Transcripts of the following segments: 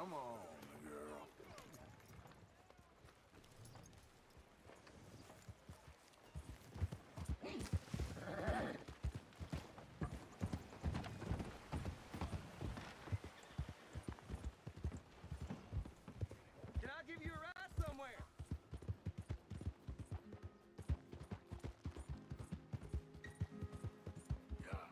Come on, girl. Can I give you a ride somewhere? Yeah.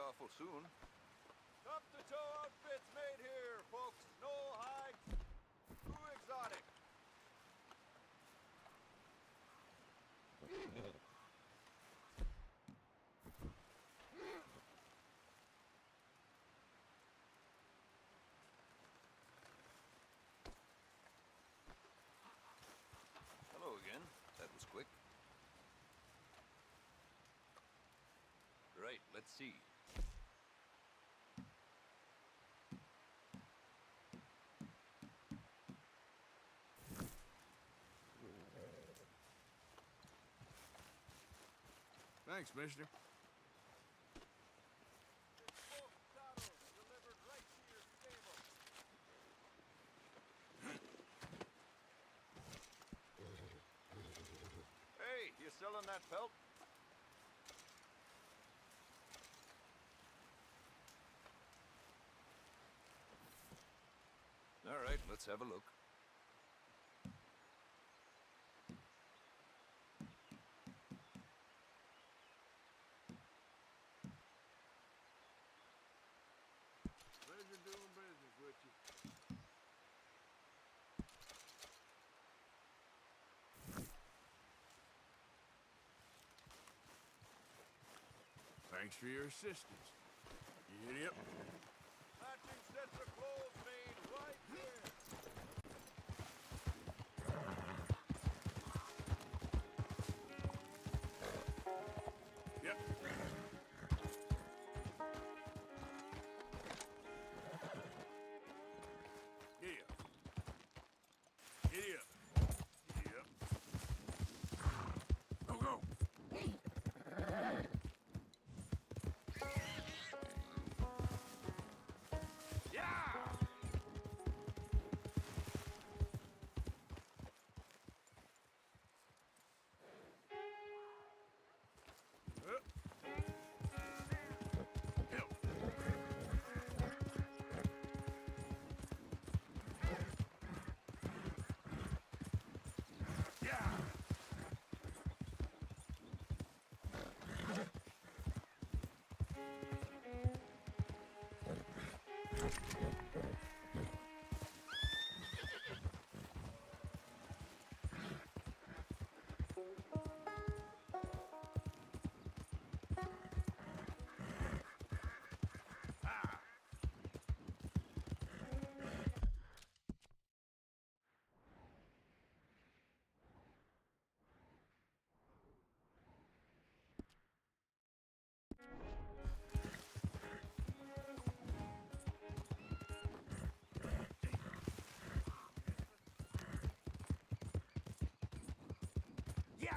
awful soon. Top-to-toe outfits made here, folks. No high, too exotic. Hello again. That was quick. Right, let's see. Thanks, mister. Both saddles delivered right to your stable. Hey, you selling that pelt? All right, let's have a look. Pleasure doing business with you. Thanks for your assistance. Yep. Matching sets of clothes made right here. Yep. Giddy up. Giddy up. Yep. Go, go. Yeah! Help. Yeah! Ah! Yeah!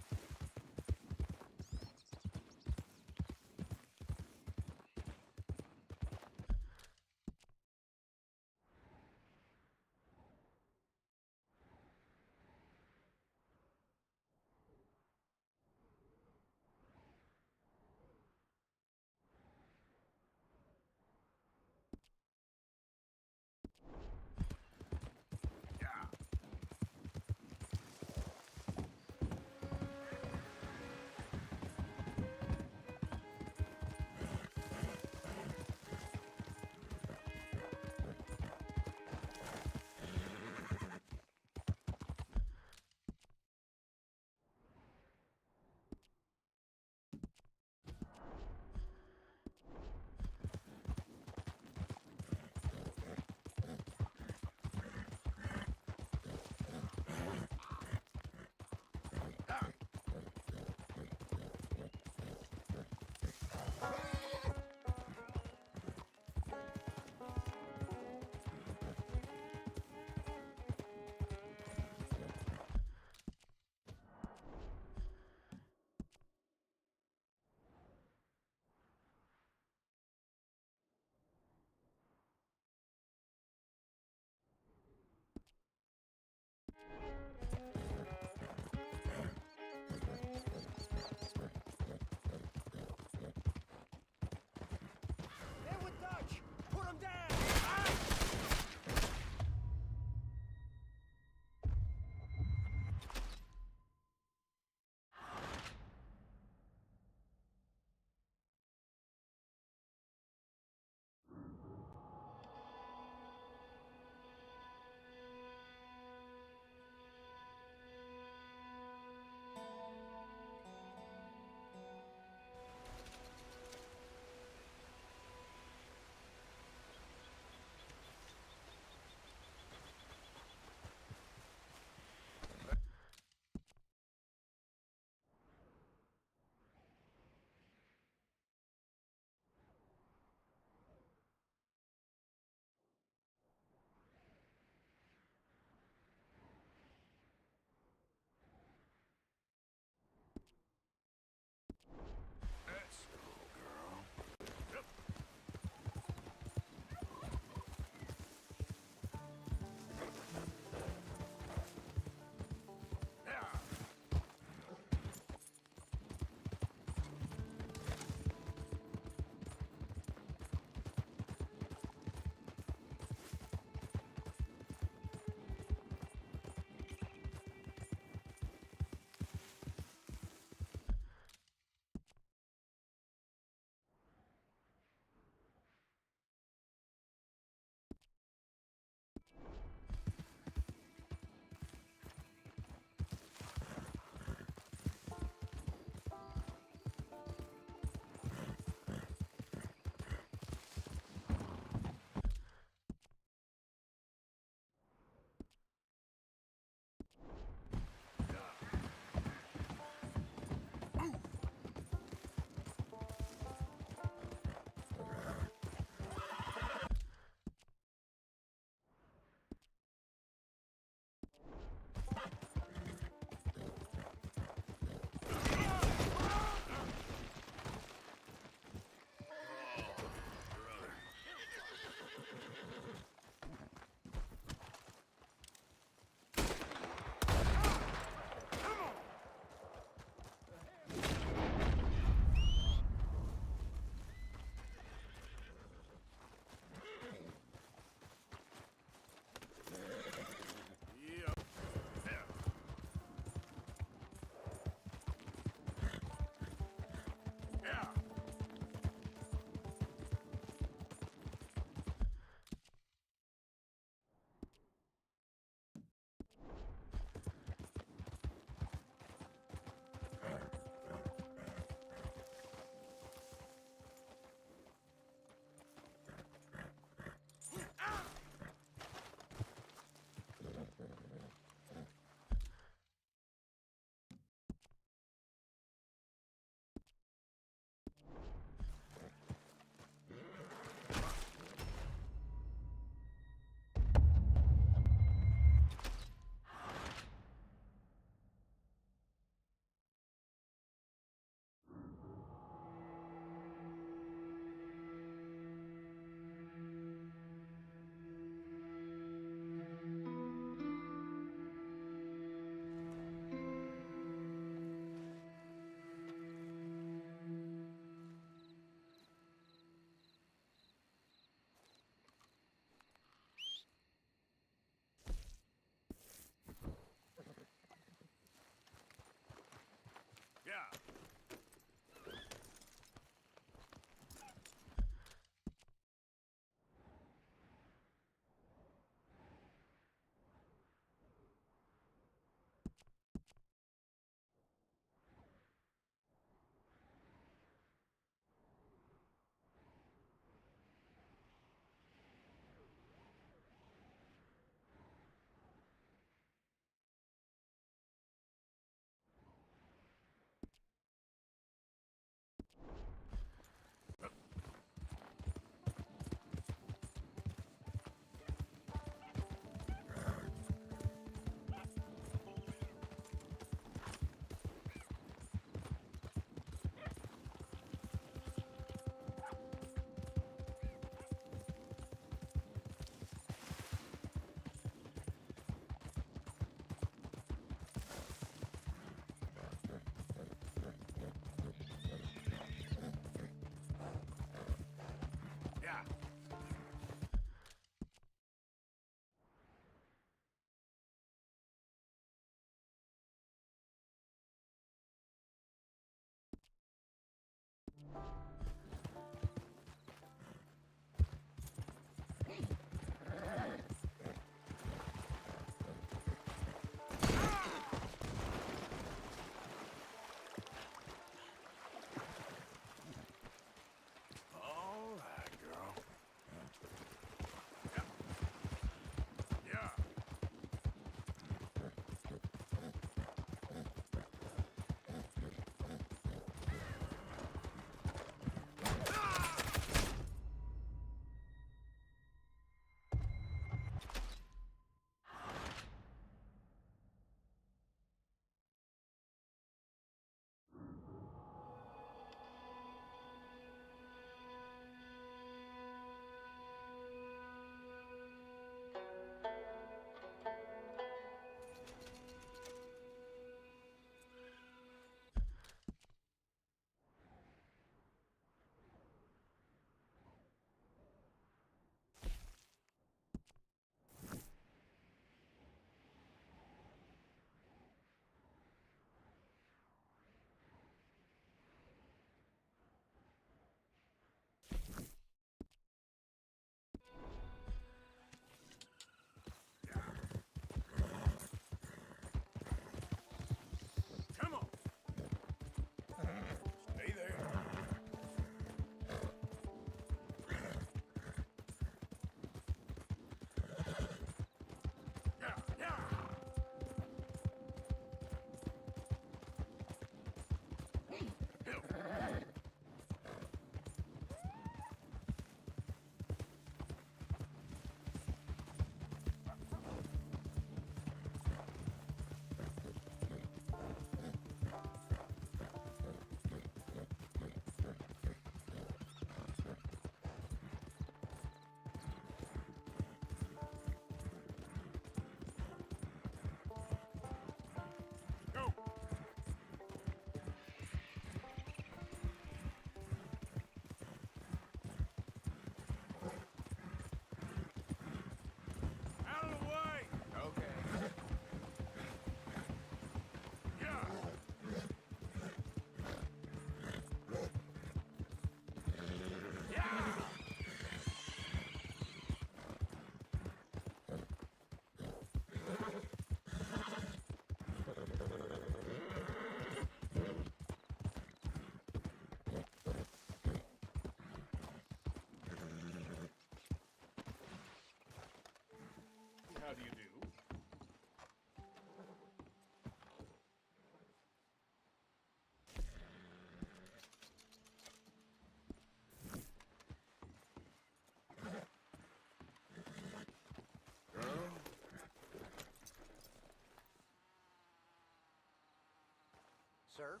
sir.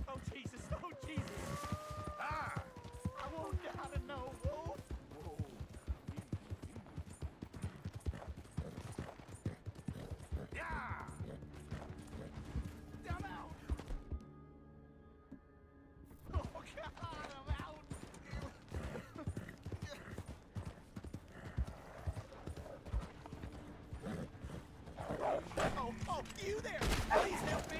Oh, Jesus. Oh, Jesus. Ah! I won't gotta know. Whoa. Yeah! I'm out. Oh, God, I'm out. Oh, you there. Please help me.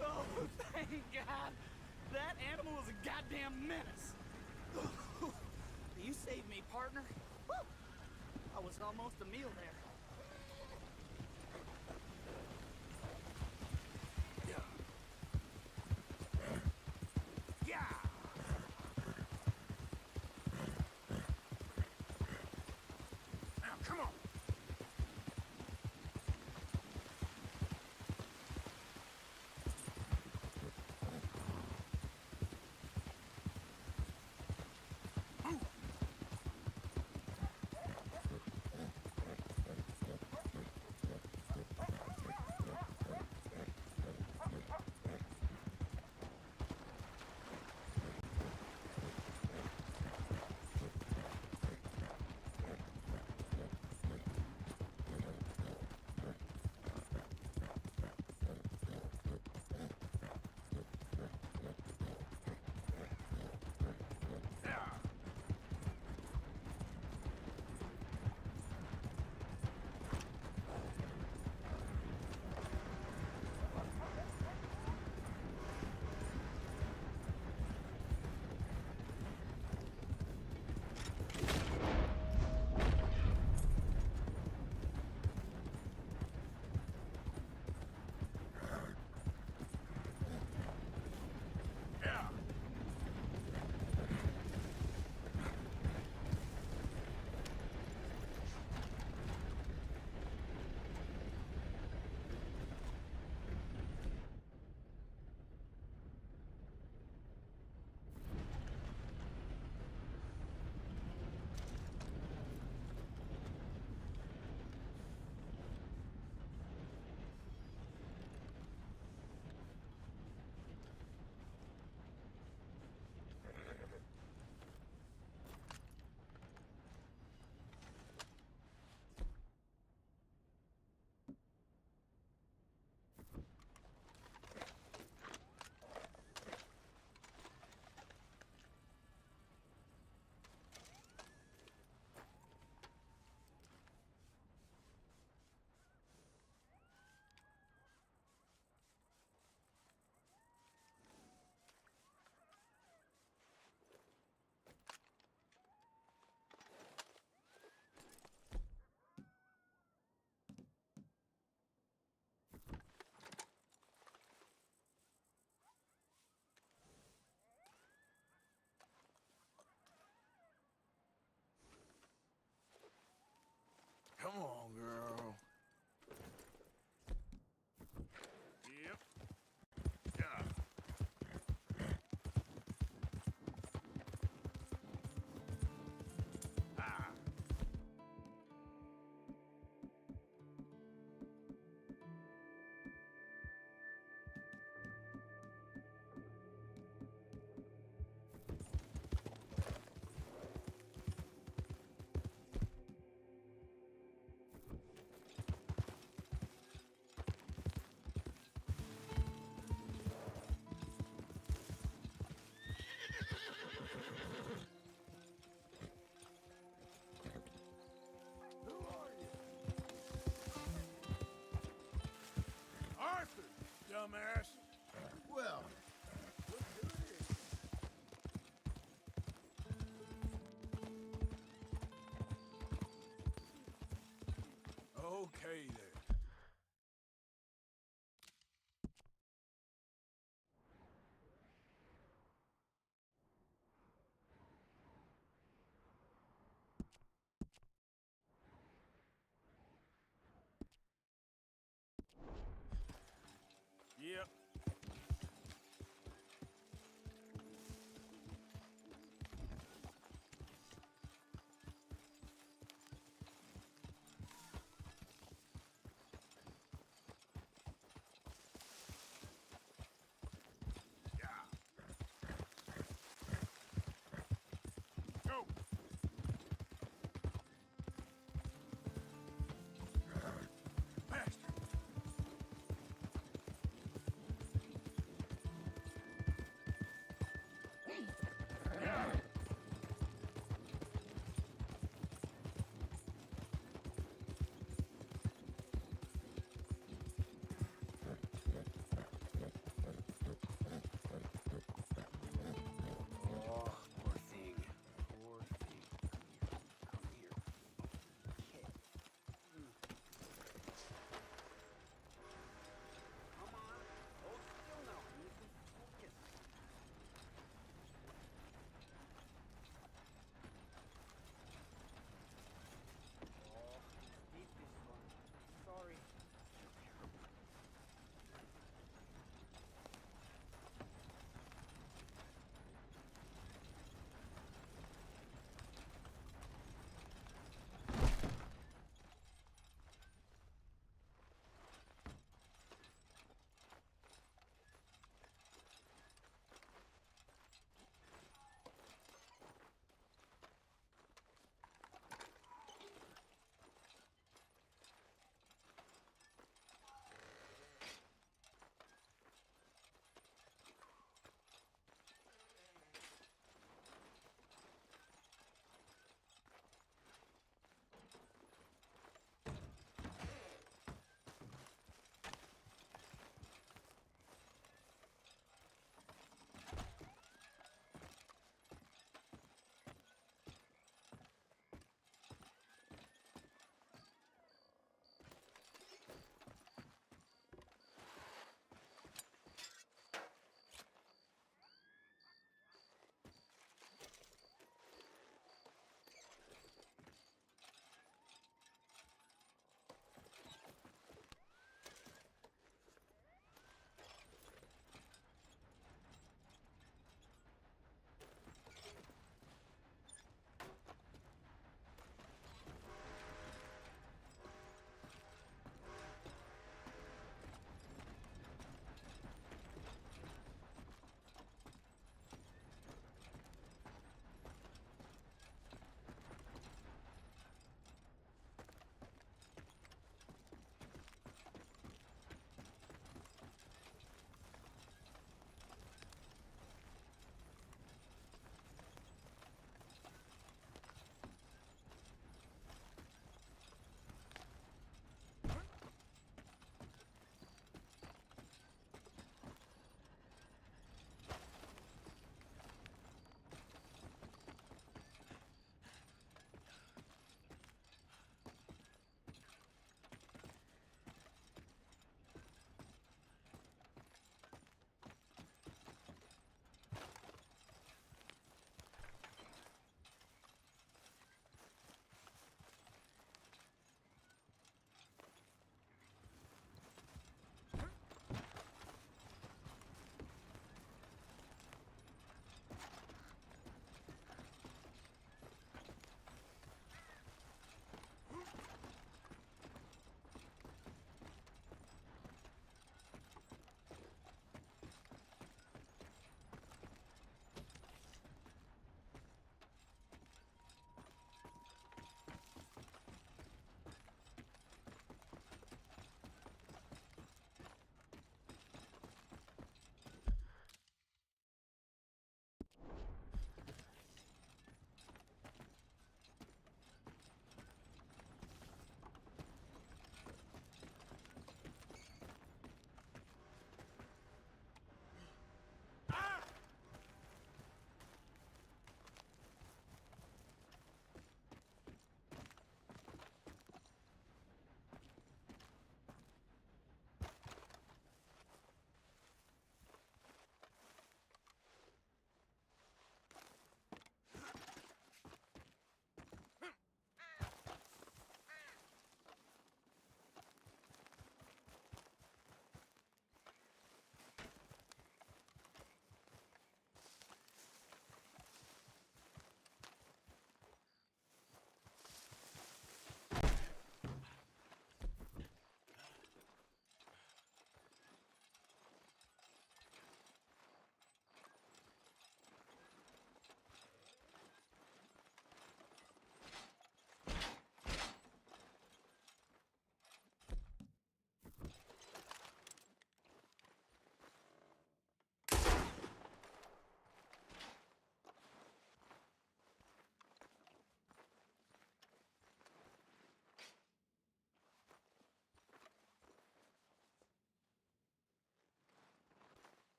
Oh, thank God. That animal was a goddamn menace. You saved me, partner. Woo. I was almost a meal there. Yeah. Now, come on. dumbass. Well, let's do it. Okay then. Yep.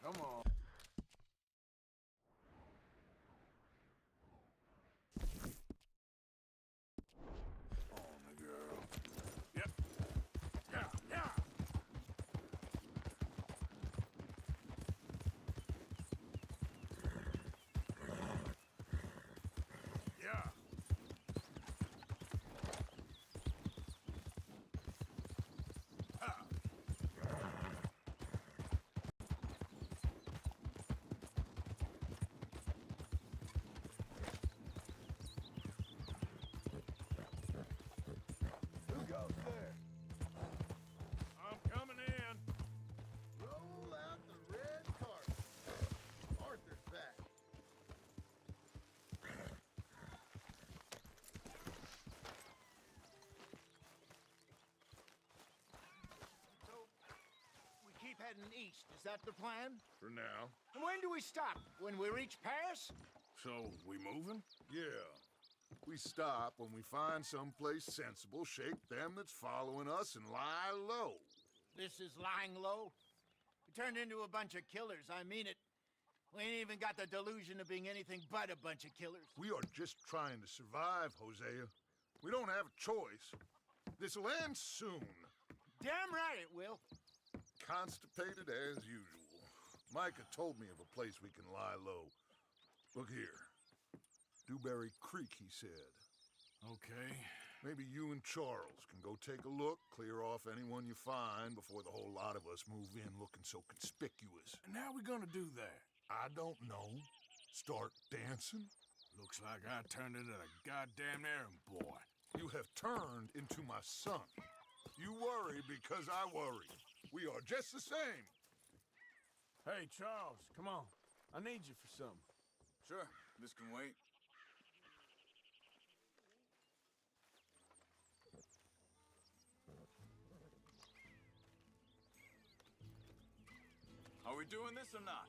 Come on. On the girl. Yep. Yeah, yeah. Yeah. Who goes there? I'm coming in. Roll out the red carpet. Arthur's back. So, we keep heading east. Is that the plan? For now. And when do we stop? When we reach Paris? So, we moving? Yeah. We stop when we find someplace sensible, shake them that's following us, and lie low. This is lying low. We turned into a bunch of killers. I mean it. We ain't even got the delusion of being anything but a bunch of killers. We are just trying to survive, Hosea. We don't have a choice. This'll end soon. Damn right it will. Constipated as usual. Micah told me of a place we can lie low. Look here. Dewberry Creek, he said. Okay. Maybe you and Charles can go take a look, clear off anyone you find before the whole lot of us move in looking so conspicuous. And how we gonna do that? I don't know. Start dancing? Looks like I turned into the goddamn errand boy. You have turned into my son. You worry because I worry. We are just the same. Hey, Charles, come on. I need you for something. Sure, this can wait. Are we doing this or not?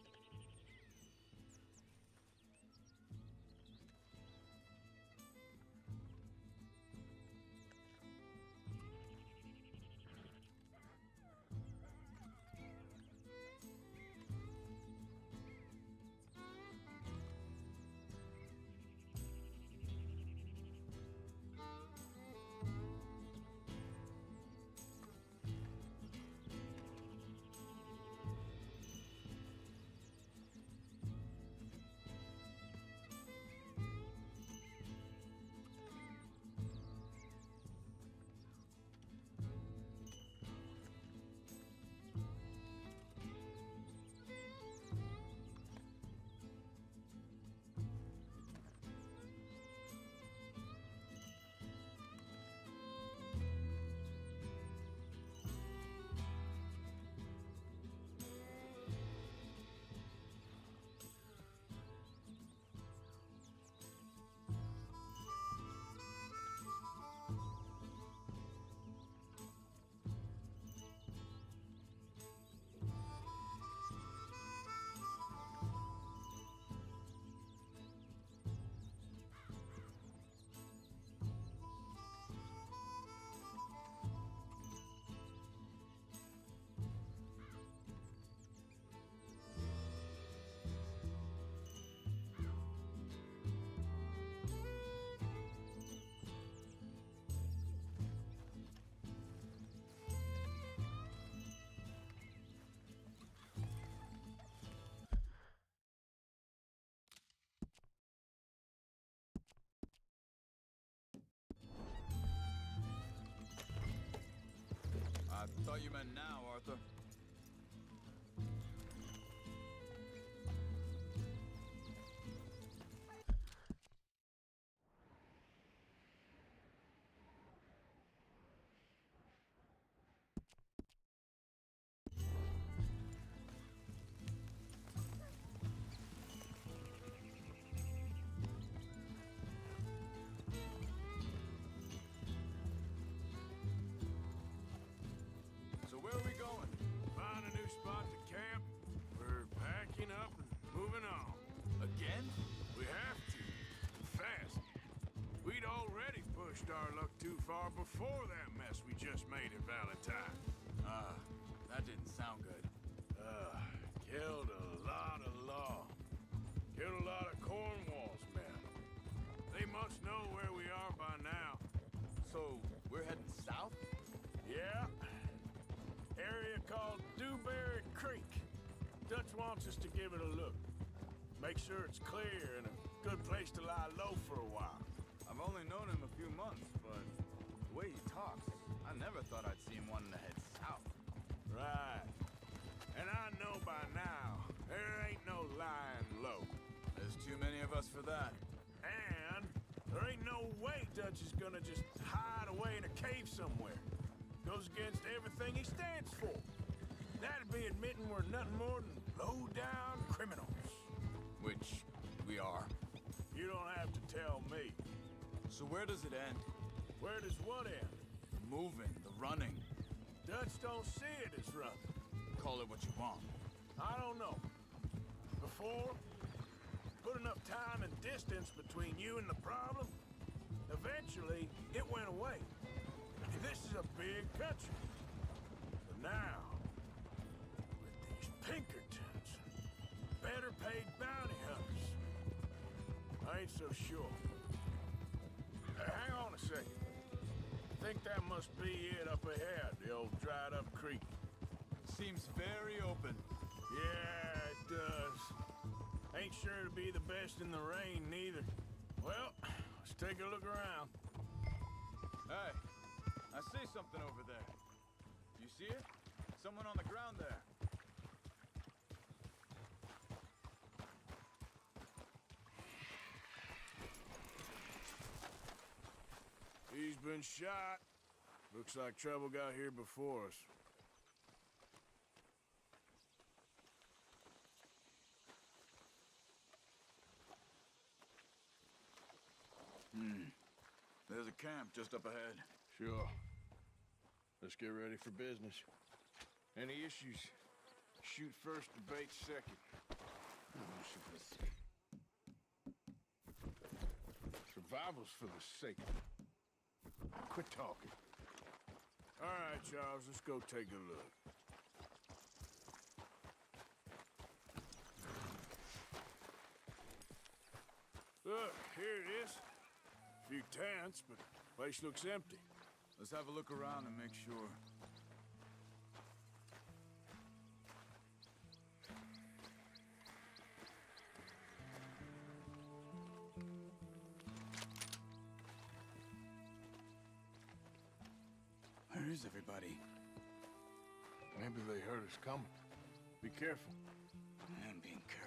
I thought you meant now, Arthur. So where are we going? Find a new spot to camp. We're packing up and moving on. Again? We have to. Fast. We'd already pushed our luck too far before that mess we just made at Valentine. That didn't sound good. Killed a called Dewberry Creek. Dutch wants us to give it a look. Make sure it's clear and a good place to lie low for a while. I've only known him a few months, but the way he talks, I never thought I'd see him wanting to head south. Right. And I know by now, there ain't no lying low. There's too many of us for that. And there ain't no way Dutch is gonna just hide away in a cave somewhere. Goes against everything he stands for. That'd be admitting we're nothing more than low-down criminals. Which we are. You don't have to tell me. So where does it end? Where does what end? The moving, the running. Dutch don't see it as running. Call it what you want. I don't know. Before, put enough time and distance between you and the problem, eventually it went away. This is a big country. But now, with these Pinkertons, better paid bounty hunters, I ain't so sure. Hang on a second. I think that must be it up ahead, the old dried up creek. Seems very open. Yeah, it does. Ain't sure to be the best in the rain, neither. Well, let's take a look around. Hey, I see something over there. Do you see it? Someone on the ground there. He's been shot. Looks like trouble got here before us. There's a camp just up ahead. Sure. Let's get ready for business. Any issues? Shoot first, debate second. Survival's for the sake of it. Quit talking. All right, Charles, let's go take a look. Look, here it is. A few tents, but the place looks empty. Let's have a look around and make sure. Where is everybody? Maybe they heard us coming. Be careful. I am being careful.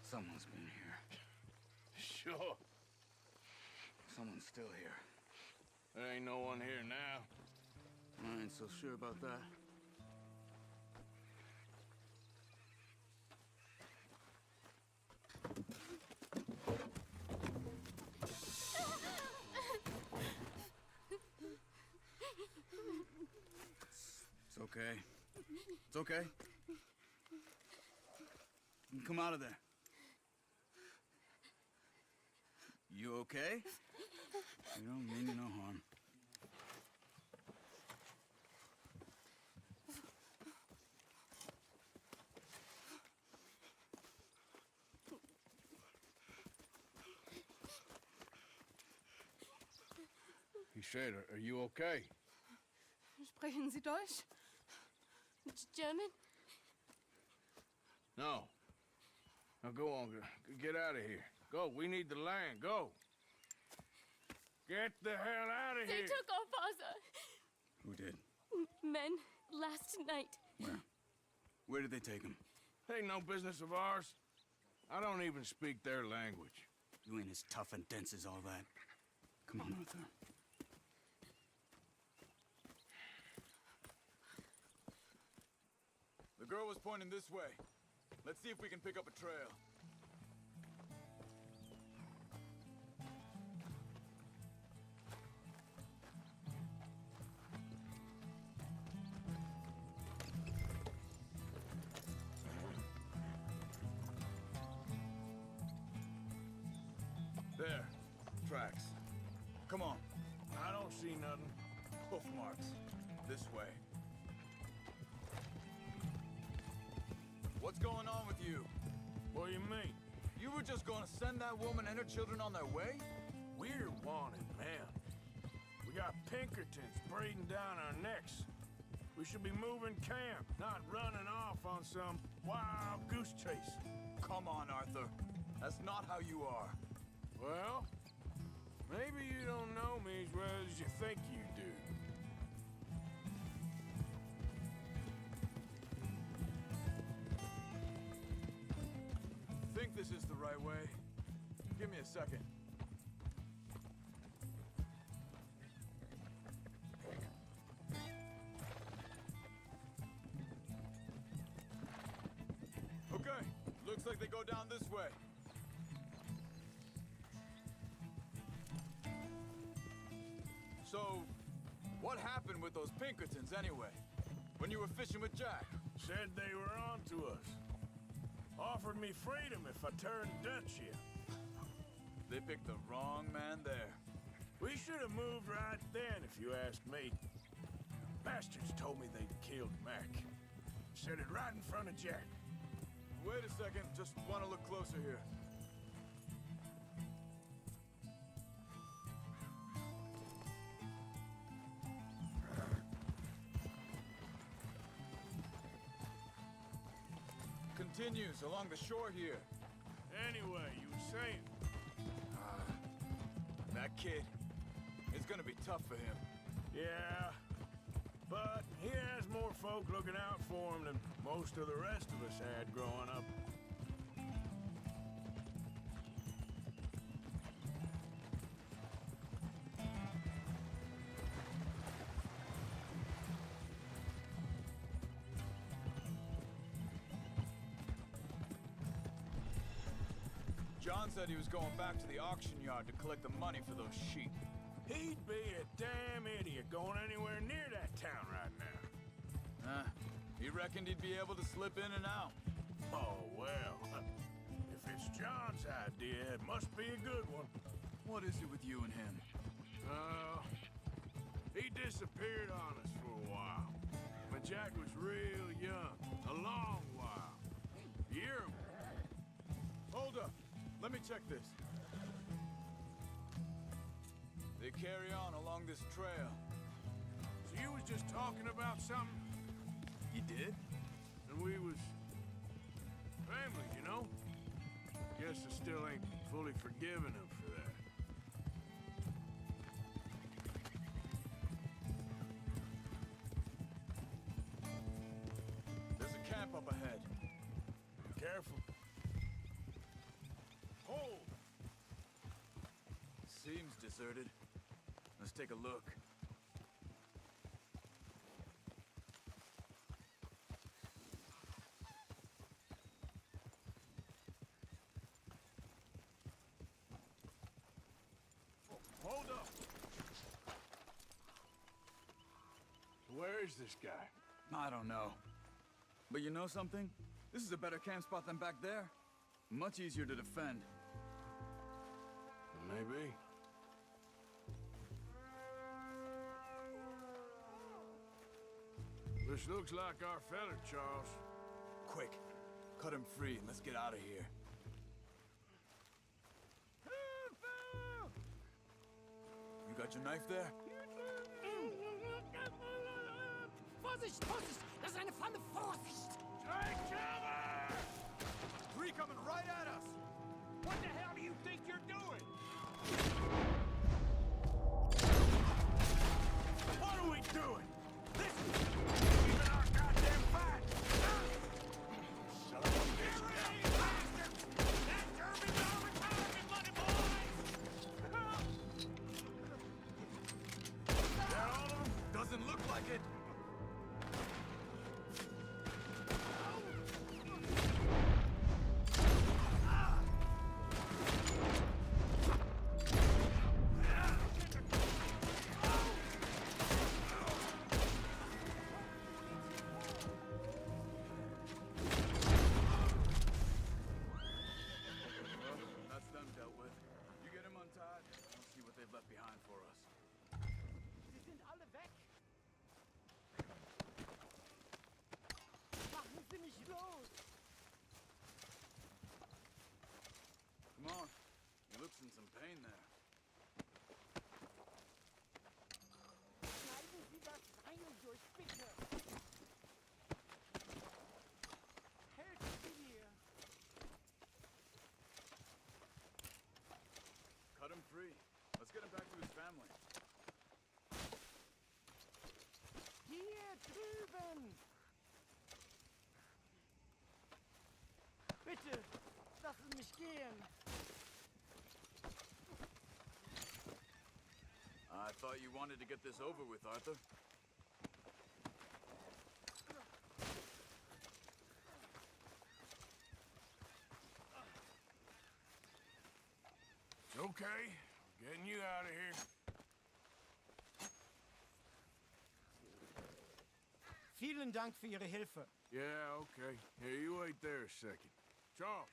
Someone's been here. Sure. Someone's still here. There ain't no one here now. I ain't so sure about that. It's okay. It's okay. You can come out of there. You okay? You don't mean you no harm. He said, are you okay? Sprechen Sie Deutsch? German? No. Now go on, get out of here. Go, we need the land, go. Get the hell out of They here. took our father. Who did? Men, last night. Where? Where did they take him? Ain't no business of ours. I don't even speak their language. You ain't as tough and dense as all that. Come on, Arthur. The girl was pointing this way. Let's see if we can pick up a trail. There. tracks. Come on. I don't see nothing. Hoof marks. This way. What's going on with you? What do you mean? You were just gonna send that woman and her children on their way? We're wanted, man. We got Pinkertons breathing down our necks. We should be moving camp, not running off on some wild goose chase. Come on, Arthur. That's not how you are. Well, maybe you don't know me as well as you think you do. Think this is the right way? Give me a second. Okay, looks like they go down this way. So, what happened with those Pinkertons anyway? When you were fishing with Jack? Said they were on to us. Offered me freedom if I turned Dutch here. They picked the wrong man there. We should have moved right then, if you ask me. Bastards told me they'd killed Mac. Said it right in front of Jack. Wait a second, just want to look closer here. Continues along the shore here. Anyway, you were saying? That kid, it's gonna be tough for him. Yeah, but he has more folk looking out for him than most of the rest of us had growing up. John said he was going back to the auction yard to collect the money for those sheep. He'd be a damn idiot going anywhere near that town right now. He reckoned he'd be able to slip in and out. Oh, well. If it's John's idea, it must be a good one. What is it with you and him? He disappeared on us for a while. When Jack was real young. A long while. Year. Hold up. Let me check this. They carry on along this trail. So you was just talking about something? He did? And we was... family, you know? Guess I still ain't fully forgiven him for that. There's a camp up ahead. Be careful. Hold! Seems deserted. Let's take a look. Hold up! Where is this guy? I don't know. But you know something? This is a better camp spot than back there. Much easier to defend. Maybe. This looks like our fella, Charles. Quick, cut him free and let's get out of here. You got your knife there? Vorsicht, Vorsicht! Das ist eine Pfanne, Vorsicht! Take cover! Three coming right at us! What the hell do you think you're doing? What are we doing? This is even our goddamn fight! Son of a bitch! That German's our retirement money, boys! That all of them? Doesn't look like it. pain there. Schneiden Sie das Seil durch, bitte. Helfen Sie mir. Cut him free. Let's get him back to his family. Hier drüben. Bitte, lassen Sie mich gehen. I thought you wanted to get this over with, Arthur. It's okay. Getting you out of here. Vielen Dank für Ihre Hilfe. Yeah, okay. Here, you wait there a second. Charles,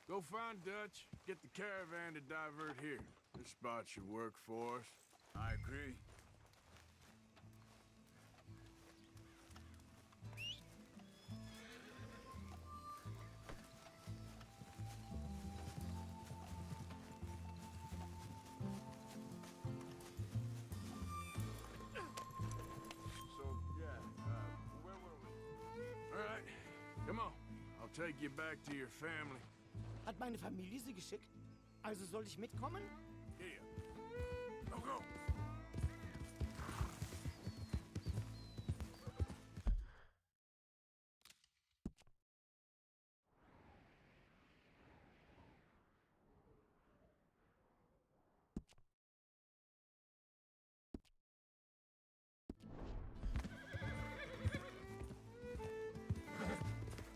go find Dutch. Get the caravan to divert here. This spot should work for us. I agree. So, yeah, where were we? All right, come on. I'll take you back to your family. Hat meine Familie Sie geschickt? Also soll ich mitkommen? Here. Go, go.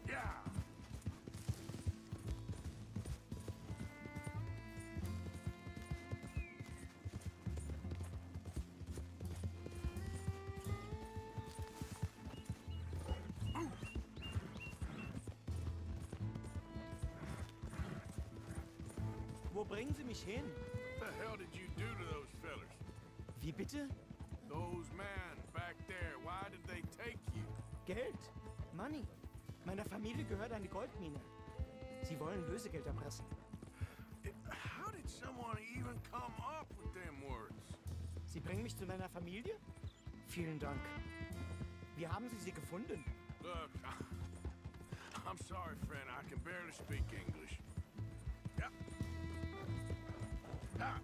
Yeah. Wo bringen Sie mich hin? What the hell did you do to those fellers? Wie bitte? Those men back there, why did they take you? Geld. Money. Meiner Familie gehört eine Goldmine. Sie wollen Lösegeld erpressen. How did someone even come up with them words? Sie bringen mich zu meiner Familie? Vielen Dank. Wie haben Sie sie gefunden? Look, I'm sorry, friend. I can barely speak English. Yep. Ah.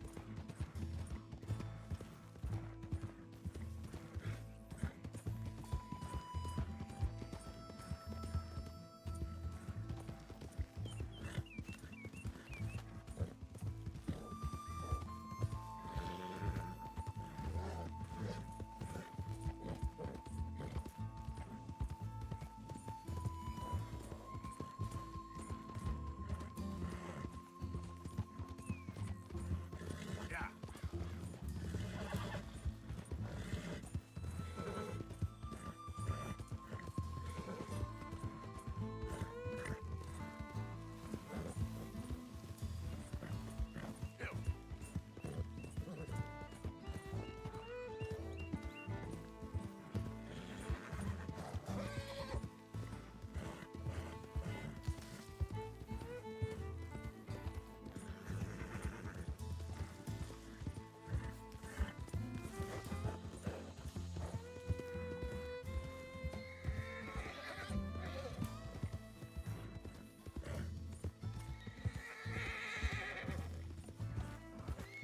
Yeah. Yep.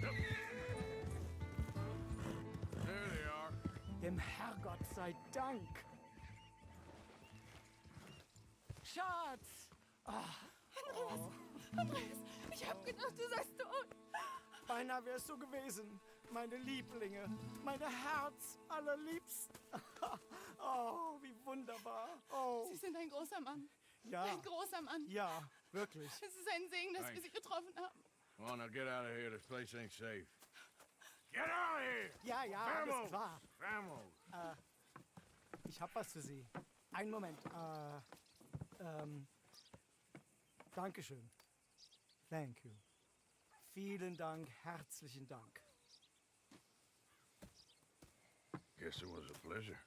Yep. There they are. Dem Herrgott sei Dank. Schatz! Andreas, ich hab gedacht, du seist tot. Beinahe wär's so gewesen. Meine Lieblinge, meine Herz allerliebsten. Oh, wie wunderbar. Oh, Sie sind ein großer Mann. ja, Ein großer Mann. ja, wirklich. Es ist ein Segen, dass wir Thanks. Sie getroffen haben. Come on, now get out of here. This place ain't safe. Get out of here! Ja, ja, alles Vamos! klar. Vamos! Ich hab was für Sie. Einen Moment. Dankeschön. Thank you. Vielen Dank, herzlichen Dank. Guess it was a pleasure.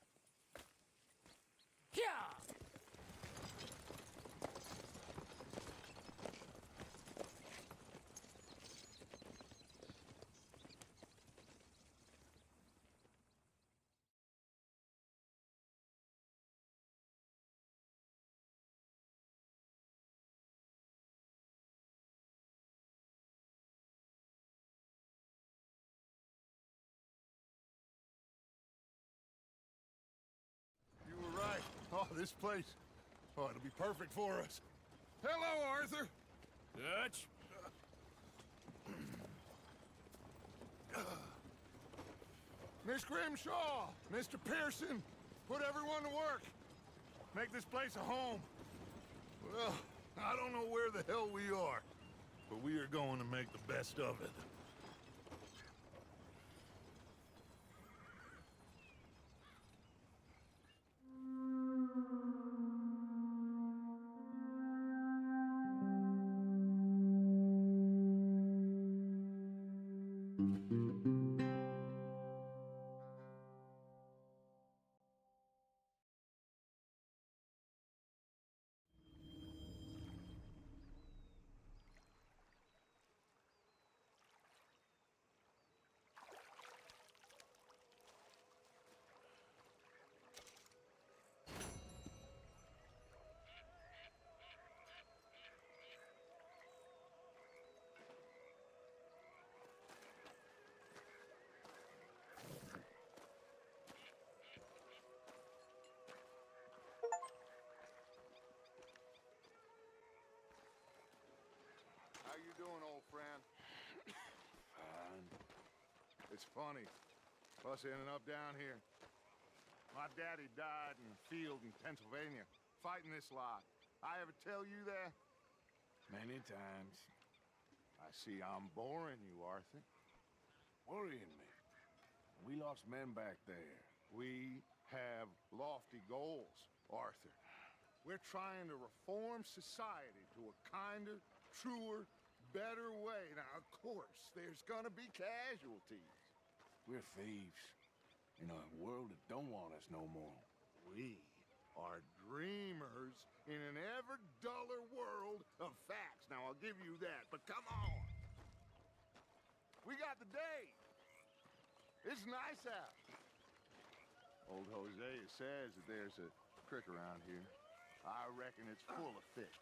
Ja! This place, oh, it'll be perfect for us. Hello, Arthur. Dutch? Miss Grimshaw, Mr. Pearson, put everyone to work. Make this place a home. Well, I don't know where the hell we are, but we are going to make the best of it. How you doing, old friend? Fine. It's funny, us ending up down here. My daddy died in a field in Pennsylvania, fighting this lot. I ever tell you that? Many times. I see I'm boring you, Arthur. Worrying me. We lost men back there. We have lofty goals, Arthur. We're trying to reform society to a kinder, truer, better way. Now, of course, there's gonna be casualties. We're thieves. In a world that don't want us no more. We are dreamers in an ever duller world of facts. Now, I'll give you that, but come on. We got the day. It's nice out. Old Hosea says that there's a creek around here. I reckon it's full of fish.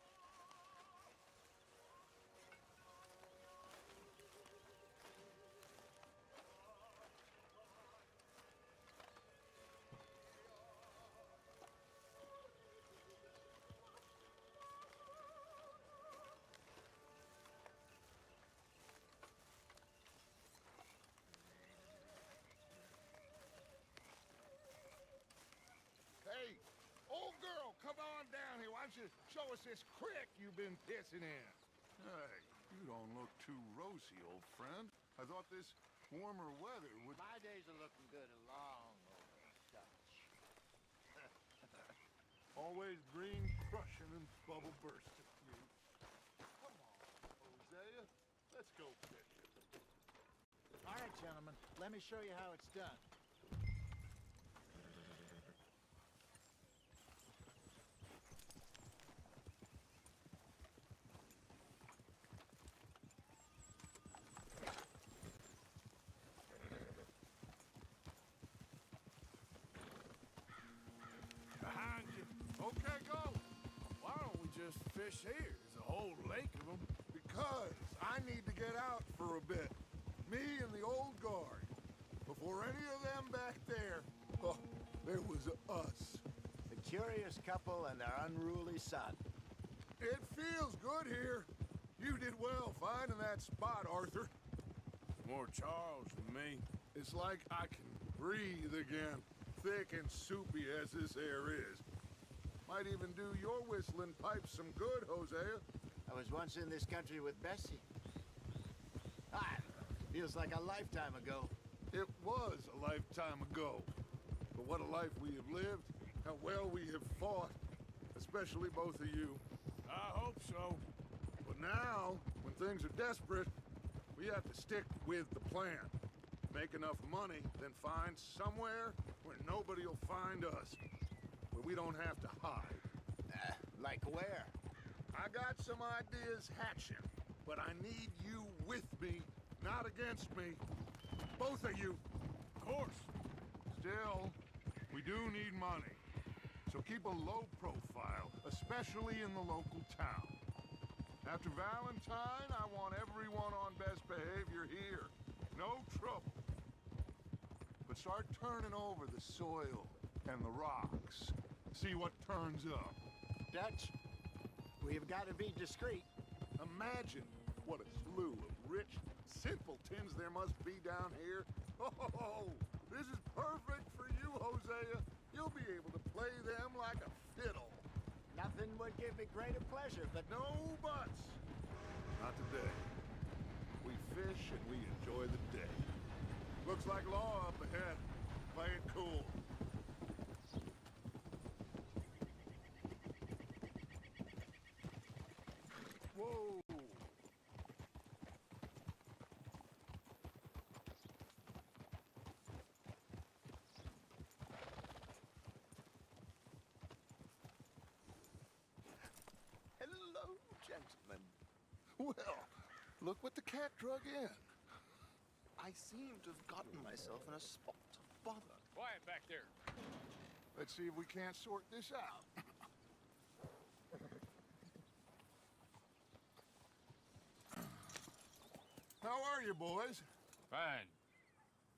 Hey, old girl, come on down here. Why don't you show us this creek you've been pissing in? Hey, you don't look too rosy, old friend. I thought this warmer weather would... My days are looking good along over such. Always green crushing and bubble bursting. Come on, Hosea. Let's go fishing. All right, gentlemen, let me show you how it's done. Behind you. Okay, go. Why don't we just fish here? There's a whole lake of them. Because I need to get out for a bit. Me and the old guard. Before any of them back there, oh, there was us. The curious couple and their unruly son. It feels good here. You did well finding that spot, Arthur. More Charles than me. It's like I can breathe again. Thick and soupy as this air is. Might even do your whistling pipes some good, Hosea. I was once in this country with Bessie. Ah, feels like a lifetime ago. It was a lifetime ago. But what a life we have lived. How well we have fought. Especially both of you. I hope so. But now, when things are desperate, we have to stick with the plan. Make enough money, then find somewhere where nobody will find us. Where we don't have to hide. Like where? I got some ideas hatching, but I need you with me, not against me. Both of you. Of course. Still, we do need money. So keep a low profile, especially in the local town. After Valentine, I want everyone on best behavior here. No trouble. But start turning over the soil and the rocks. See what turns up. Dutch, we've got to be discreet. Imagine what a slew of rich simpletons there must be down here. Oh, this is perfect for you, Hosea. You'll be able to play them like a fiddle. Nothing would give me greater pleasure, but No buts. Not today. We fish and we enjoy the day. Looks like law up ahead. Play it cool. Whoa. Hello, gentlemen. Well, look what the cat drug in. I seem to have gotten myself in a spot of bother. Quiet back there. Let's see if we can't sort this out. How are you, boys? Fine.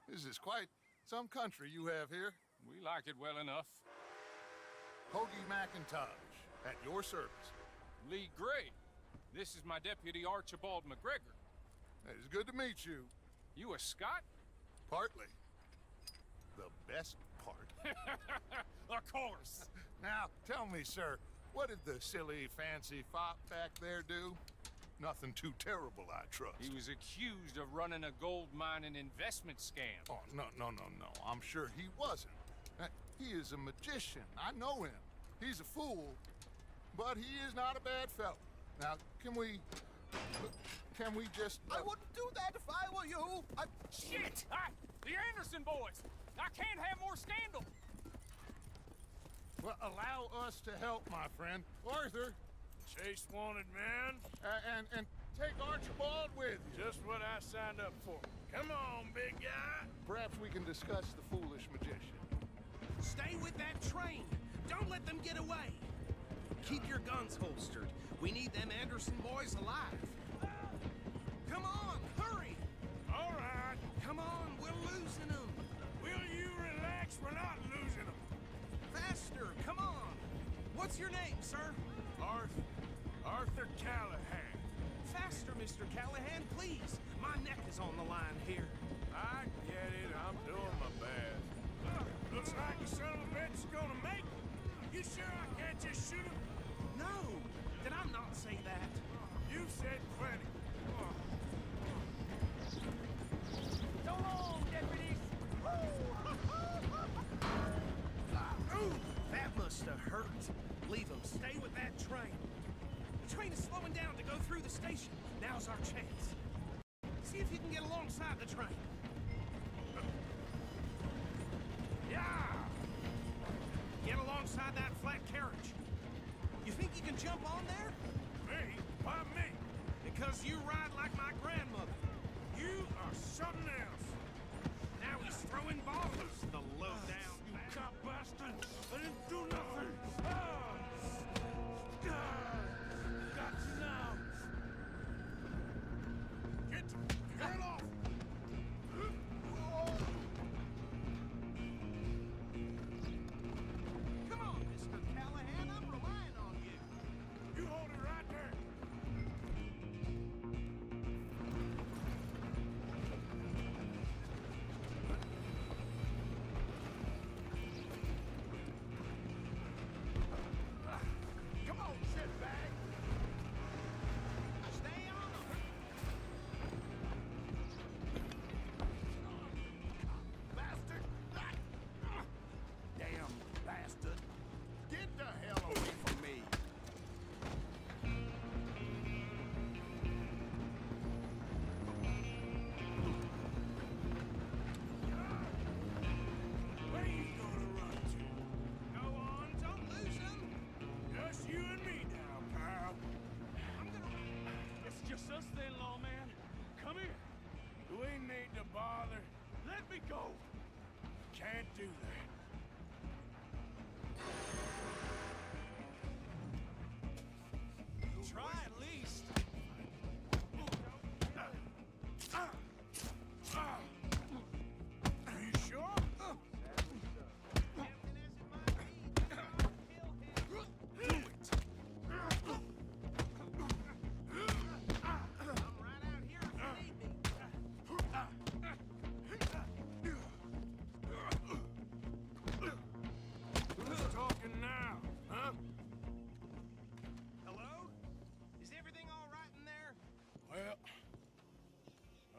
This is quite some country you have here. We like it well enough. Hoagie McIntosh, at your service. Lee Gray. This is my deputy Archibald McGregor. It's good to meet you. You a Scot? Partly. The best part. Of course. Now, tell me, sir, what did the silly, fancy fop back there do? Nothing too terrible, I trust. He was accused of running a gold mining investment scam. Oh, no. I'm sure he wasn't. He is a magician. I know him. He's a fool, but he is not a bad fellow. Now, can we just... I wouldn't do that if I were you. Shit! The Anderson boys! I can't have more scandal! Well, allow us to help, my friend. Arthur, Chase wanted man. and take Archibald with you. Just what I signed up for. Come on, big guy. Perhaps we can discuss the foolish magician. Stay with that train. Don't let them get away. Keep your guns holstered. We need them Anderson boys alive. Come on, hurry! All right. Come on, we're losing them. Will you relax? We're not losing them. Faster, come on. What's your name, sir? Arthur Callahan. Faster, Mr. Callahan, please. My neck is on the line here. I get it. I'm doing my best. Looks like the son of a bitch is gonna make it. You sure I can't just shoot him? No, did I not say that? You said plenty. So long, deputies. Ooh, that must have hurt. Leave them. Stay with that train. The train is slowing down to go through the station. Now's our chance. See if you can get alongside the train. Yeah! Get alongside that flat carriage. You think you can jump on there? Me? Why me? Because you ride like my grandmother. You are something else. Now he's throwing bottles, the low-down You cop bastard! I didn't do nothing! Got you now! Get off! Come on, Mr. Callahan, I'm relying on you. You hold it right there! Come on, shitbag. Stay on them. Bastard. Damn bastard. Get the hell away from me. Where you gonna run to? Go on, don't lose them. Just you and me now, pal. I'm gonna... It's just us then, lawman. Come here. We need to bother. Let me go. Can't do that. Try at least. Are you sure? Tempting as it might be,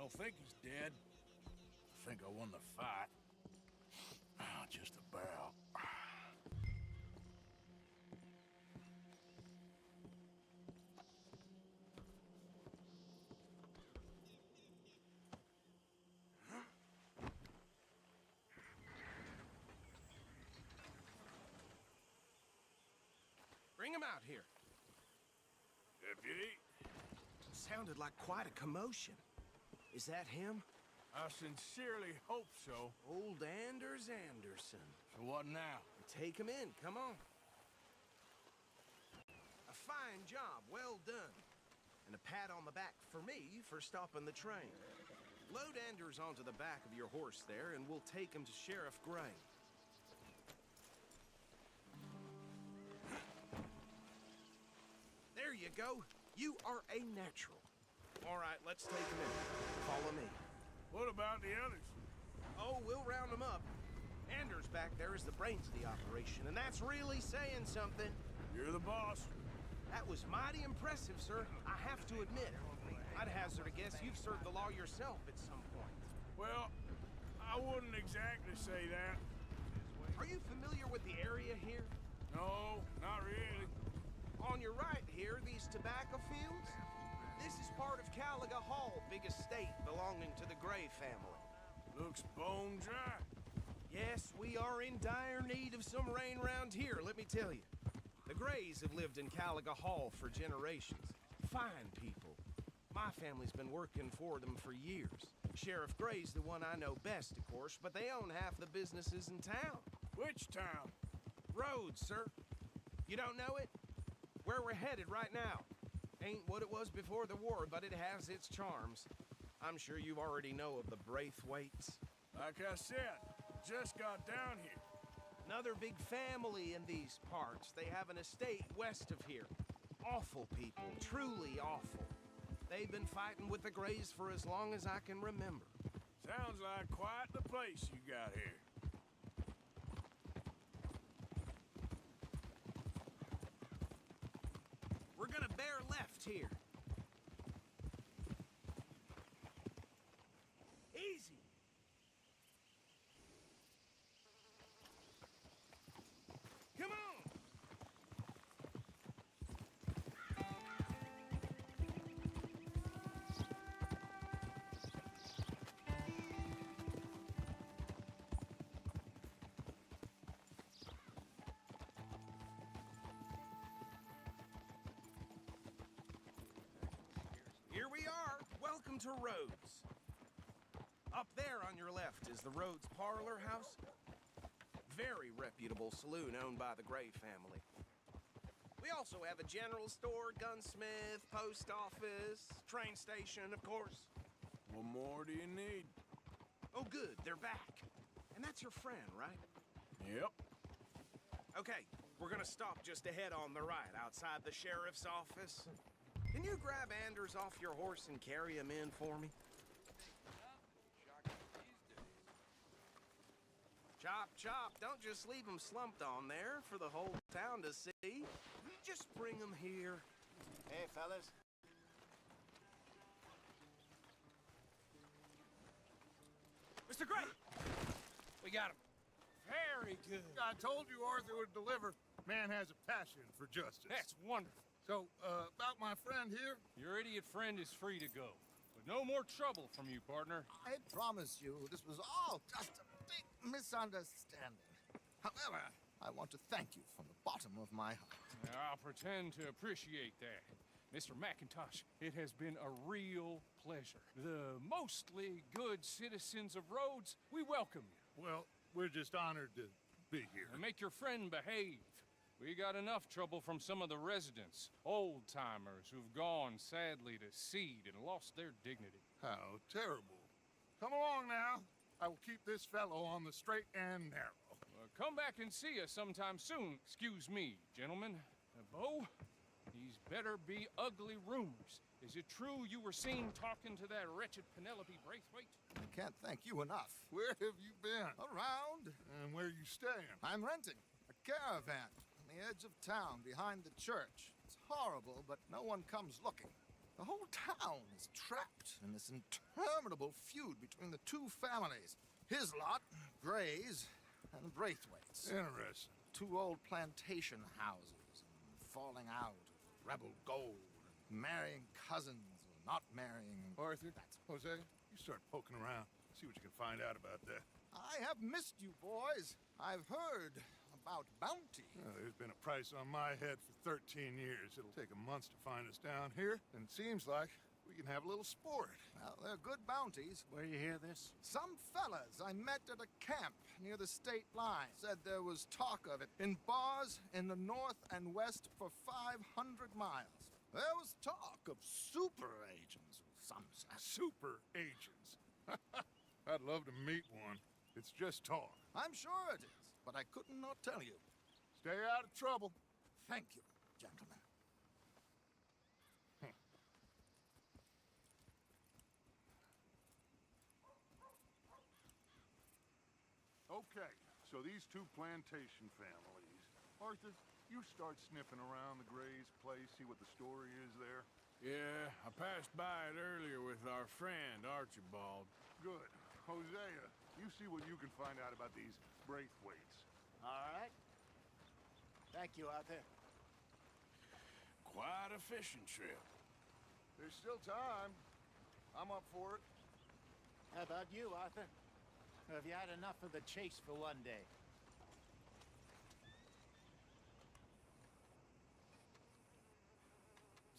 don't think he's dead. I think I won the fight. Just about. Bring him out here. Deputy? Sounded like quite a commotion. Is that him? I sincerely hope so. Old Anders Anderson. So what now? Take him in, come on. A fine job, well done. And a pat on the back for me for stopping the train. Load Anders onto the back of your horse there, and we'll take him to Sheriff Gray. There you go. You are a natural. All right, let's take him in. Follow me. What about the others? Oh, we'll round them up. Anders back there is the brains of the operation, and that's really saying something. You're the boss. That was mighty impressive, sir. I have to admit. I'd hazard a guess you've served the law yourself at some point. Well, I wouldn't exactly say that. Are you familiar with the area here? No, not really. On your right here, these tobacco fields? This is part of Caliga Hall, big estate belonging to the Gray family. Looks bone dry. Yes, we are in dire need of some rain round here, let me tell you. The Grays have lived in Caliga Hall for generations. Fine people. My family's been working for them for years. Sheriff Gray's the one I know best, of course, but they own half the businesses in town. Which town? Rhodes, sir. You don't know it? Where we're headed right now. Ain't what it was before the war, but it has its charms. I'm sure you already know of the Braithwaites. Like I said, just got down here. Another big family in these parts. They have an estate west of here. Awful people, truly awful. They've been fighting with the Grays for as long as I can remember. Sounds like quite the place you got here. We're gonna bear left here. Easy. Come on. Here we are. Welcome to Rhodes. Up there on your left is the Rhodes Parlor House. Very reputable saloon owned by the Gray family. We also have a general store, gunsmith, post office, train station, of course. What more do you need? Oh, good, they're back. And that's your friend, right? Yep. Okay, we're gonna stop just ahead on the right, outside the sheriff's office. Can you grab Anders off your horse and carry him in for me? Chop, chop. Don't just leave him slumped on there for the whole town to see. Just bring him here. Hey, fellas. Mr. Gray! We got him. Very good. I told you Arthur would deliver. Man has a passion for justice. That's wonderful. So, about my friend here? Your idiot friend is free to go. But no more trouble from you, partner. I promise you, this was all just a big misunderstanding. However, I want to thank you from the bottom of my heart. I'll pretend to appreciate that. Mr. McIntosh, it has been a real pleasure. The mostly good citizens of Rhodes, we welcome you. Well, we're just honored to be here. And make your friend behave. We got enough trouble from some of the residents, old-timers who've gone, sadly, to seed and lost their dignity. How terrible. Come along now. I will keep this fellow on the straight and narrow. Come back and see us sometime soon. Excuse me, gentlemen. Bo, these better be ugly rumors. Is it true you were seen talking to that wretched Penelope Braithwaite? I can't thank you enough. Where have you been? Around. And where you staying? I'm renting a caravan on the edge of town behind the church. It's horrible, but no one comes looking. The whole town is trapped in this interminable feud between the two families. His lot, Gray's, and Braithwaite's. Interesting. Two old plantation houses, and falling out of rebel gold, and marrying cousins or not marrying. Arthur, Jose, you start poking around. See what you can find out about that. I have missed you, boys. I've heard about bounty. There's been a price on my head for 13 years. It'll take a month to find us down here, and it seems like we can have a little sport. Well, they're good bounties. Where you hear this? Some fellas I met at a camp near the state line said there was talk of it in bars in the north and west for 500 miles. There was talk of super agents of some sort. Super agents. I'd love to meet one. It's just talk. I'm sure it is, but I could not tell you. Stay out of trouble. Thank you, gentlemen. Okay, so these two plantation families. Arthur, you start sniffing around the Gray's place, see what the story is there. Yeah, I passed by it earlier with our friend, Archibald. Good. Hosea, you see what you can find out about these Braithwaites. All right. Thank you, Arthur. Quite a fishing trip. There's still time. I'm up for it. How about you, Arthur? Have you had enough of the chase for one day?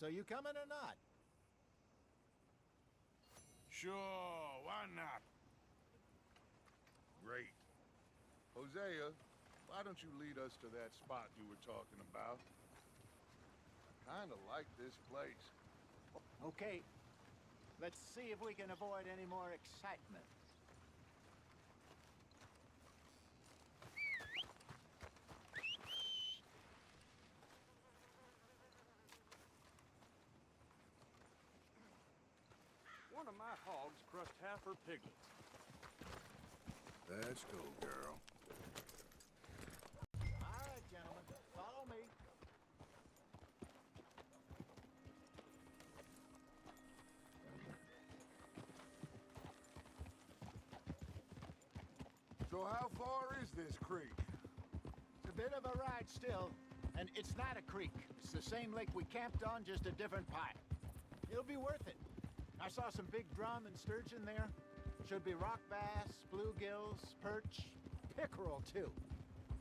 So you coming or not? Sure, why not? Great. Hosea, why don't you lead us to that spot you were talking about? I kinda like this place. Okay. Let's see if we can avoid any more excitement. One of my hogs crushed half her piglets. Let's go, girl. All right, gentlemen. Follow me. So how far is this creek? It's a bit of a ride still, and it's not a creek. It's the same lake we camped on, just a different part. It'll be worth it. I saw some big drum and sturgeon there. Should be rock bass, bluegills, perch, pickerel too.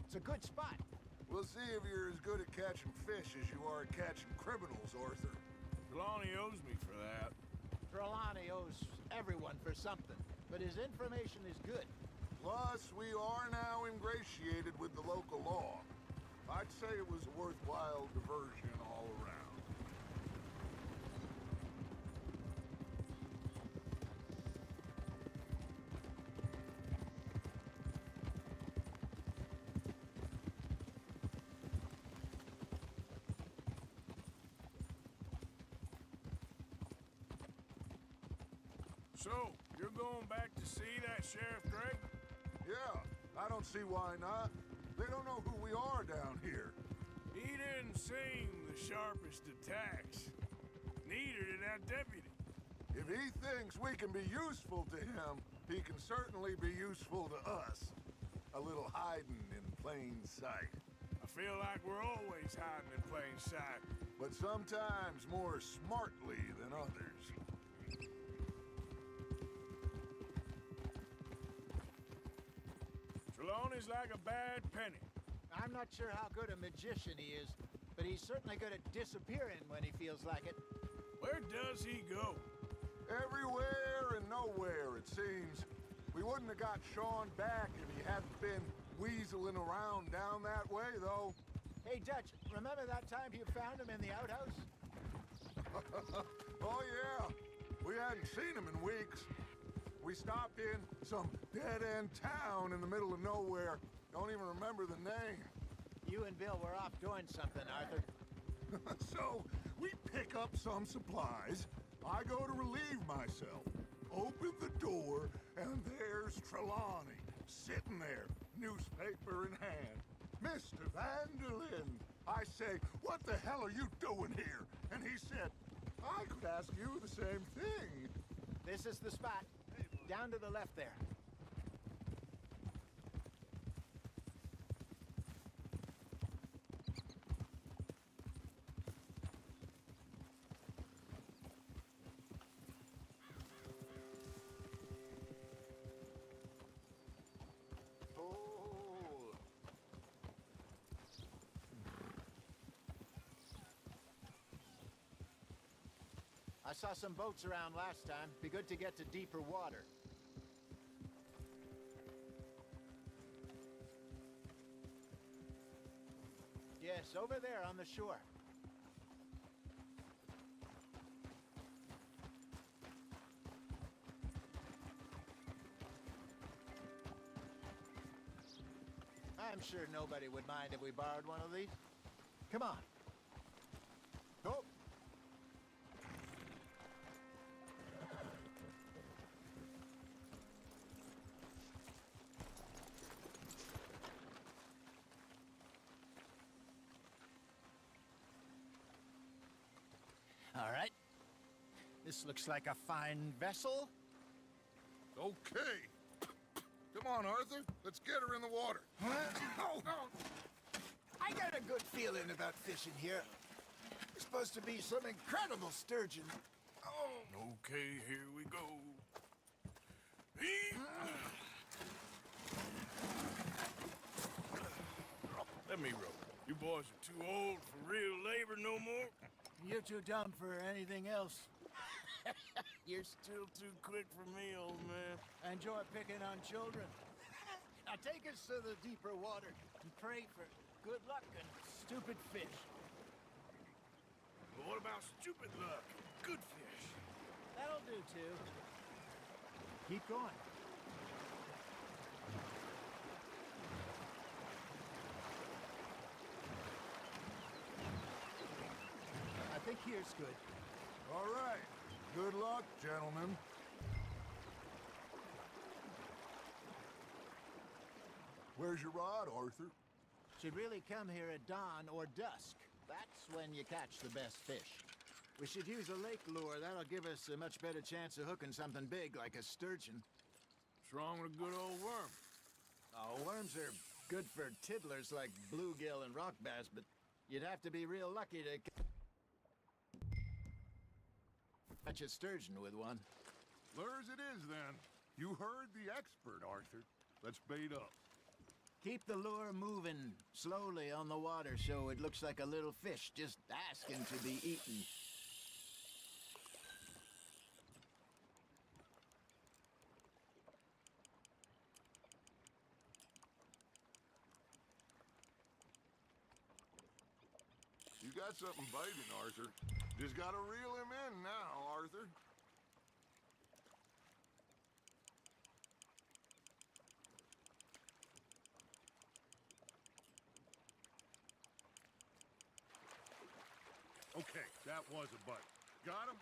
It's a good spot. We'll see if you're as good at catching fish as you are at catching criminals, Arthur. Trelawney owes me for that. Trelawney owes everyone for something, but his information is good. Plus, we are now ingratiated with the local law. I'd say it was a worthwhile diversion all around. So, you're going back to see that Sheriff Gray? Yeah, I don't see why not. They don't know who we are down here. He didn't seem the sharpest attacks. Neither did that deputy. If he thinks we can be useful to him, he can certainly be useful to us. A little hiding in plain sight. I feel like we're always hiding in plain sight. But sometimes more smartly than others. Trelawney's like a bad penny. I'm not sure how good a magician he is, but he's certainly good at disappearing when he feels like it. Where does he go? Everywhere and nowhere, it seems. We wouldn't have got Sean back if he hadn't been weaseling around down that way, though. Hey, Dutch, remember that time you found him in the outhouse? Oh, yeah. We hadn't seen him in weeks. We stopped in some dead-end town in the middle of nowhere. Don't even remember the name. You and Bill were off doing something, Arthur. So, we pick up some supplies. I go to relieve myself. Open the door, and there's Trelawney, sitting there, newspaper in hand. Mr. Vanderlyn. I say, what the hell are you doing here? And he said, I could ask you the same thing. This is the spot. Down to the left there. Oh. I saw some boats around last time. Be good to get to deeper water. Yes, over there on the shore. I'm sure nobody would mind if we borrowed one of these. Come on. Go. All right. This looks like a fine vessel. Okay. Come on, Arthur. Let's get her in the water. Oh. I got a good feeling about fishing here. There's supposed to be some incredible sturgeon. Oh. Okay, here we go. Let me row. You boys are too old for real labor no more. You're too dumb for anything else. You're still too quick for me, old man. I enjoy picking on children. Now take us to the deeper water and pray for good luck and stupid fish. But what about stupid luck and good fish? That'll do, too. Keep going. I think here's good. All right. Good luck, gentlemen. Where's your rod, Arthur? Should really come here at dawn or dusk. That's when you catch the best fish. We should use a lake lure. That'll give us a much better chance of hooking something big like a sturgeon. What's wrong with a good old worm? Oh, worms are good for tiddlers like bluegill and rock bass, but you'd have to be real lucky to catch a sturgeon with one. Lures it is, then. You heard the expert, Arthur. Let's bait up. Keep the lure moving slowly on the water so it looks like a little fish just asking to be eaten. You got something biting, Arthur. Just gotta reel him in now, Arthur. Okay, that was a bite. Got him?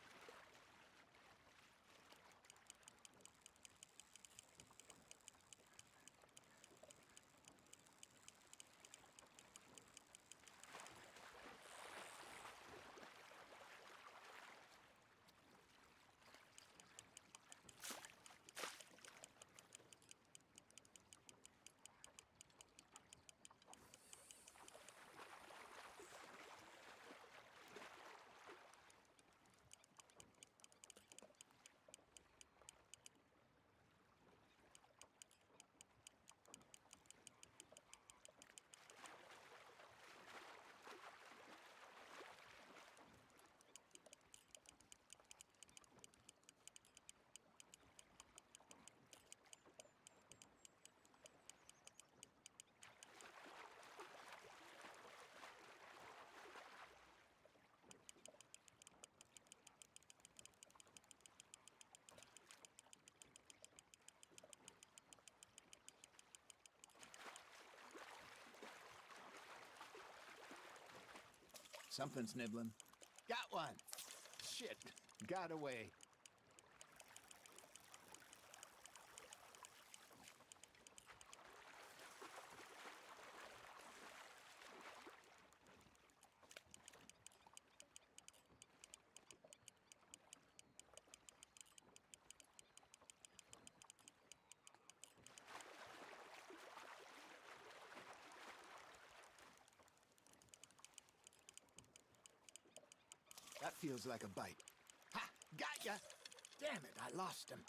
Something's nibbling. Got one. Shit. Got away. feels like a bite. Ha! Got ya! Damn it, I lost him.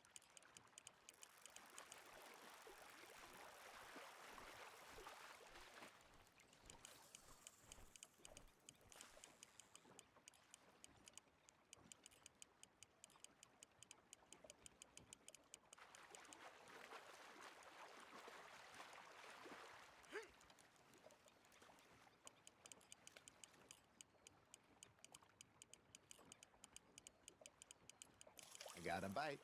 I got a bite.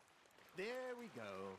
There we go.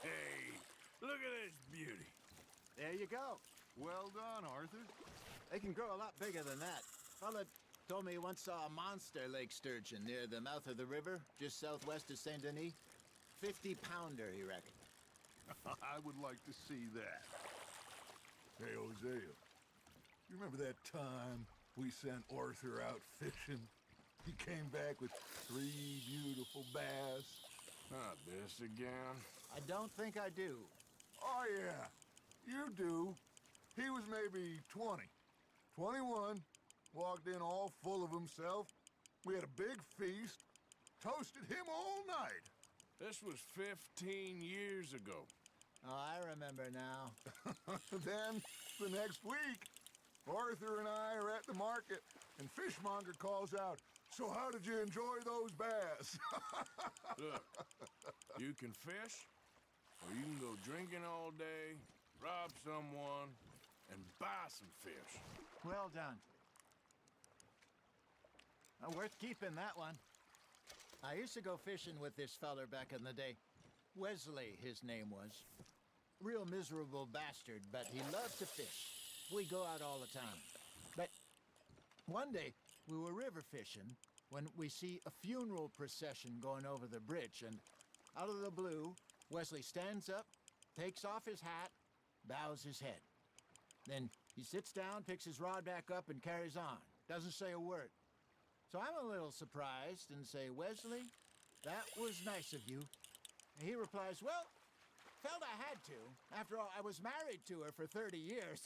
Hey, look at this beauty. There you go. Well done, Arthur. They can grow a lot bigger than that. Fella told me he once saw a monster lake sturgeon near the mouth of the river, just southwest of Saint Denis. 50-pounder, he reckoned. I would like to see that. Hey, Hosea, you remember that time we sent Arthur out fishing? He came back with 3 beautiful bass. Not this again. I don't think I do. Oh, yeah, you do. He was maybe 20, 21, walked in all full of himself. We had a big feast, toasted him all night. This was 15 years ago. Oh, I remember now. Then, the next week, Arthur and I are at the market, and Fishmonger calls out, "So how did you enjoy those bass?" Look, you can fish, or you can go drinking all day, rob someone, and buy some fish. Well done. Worth keeping, that one. I used to go fishing with this feller back in the day. Wesley, his name was. Real miserable bastard, but he loved to fish. We go out all the time. But one day, we were river fishing when we see a funeral procession going over the bridge, and out of the blue, Wesley stands up, takes off his hat, bows his head. Then he sits down, picks his rod back up, and carries on. Doesn't say a word. So I'm a little surprised and say, "Wesley, that was nice of you." And he replies, "Well, felt I had to. After all, I was married to her for 30 years.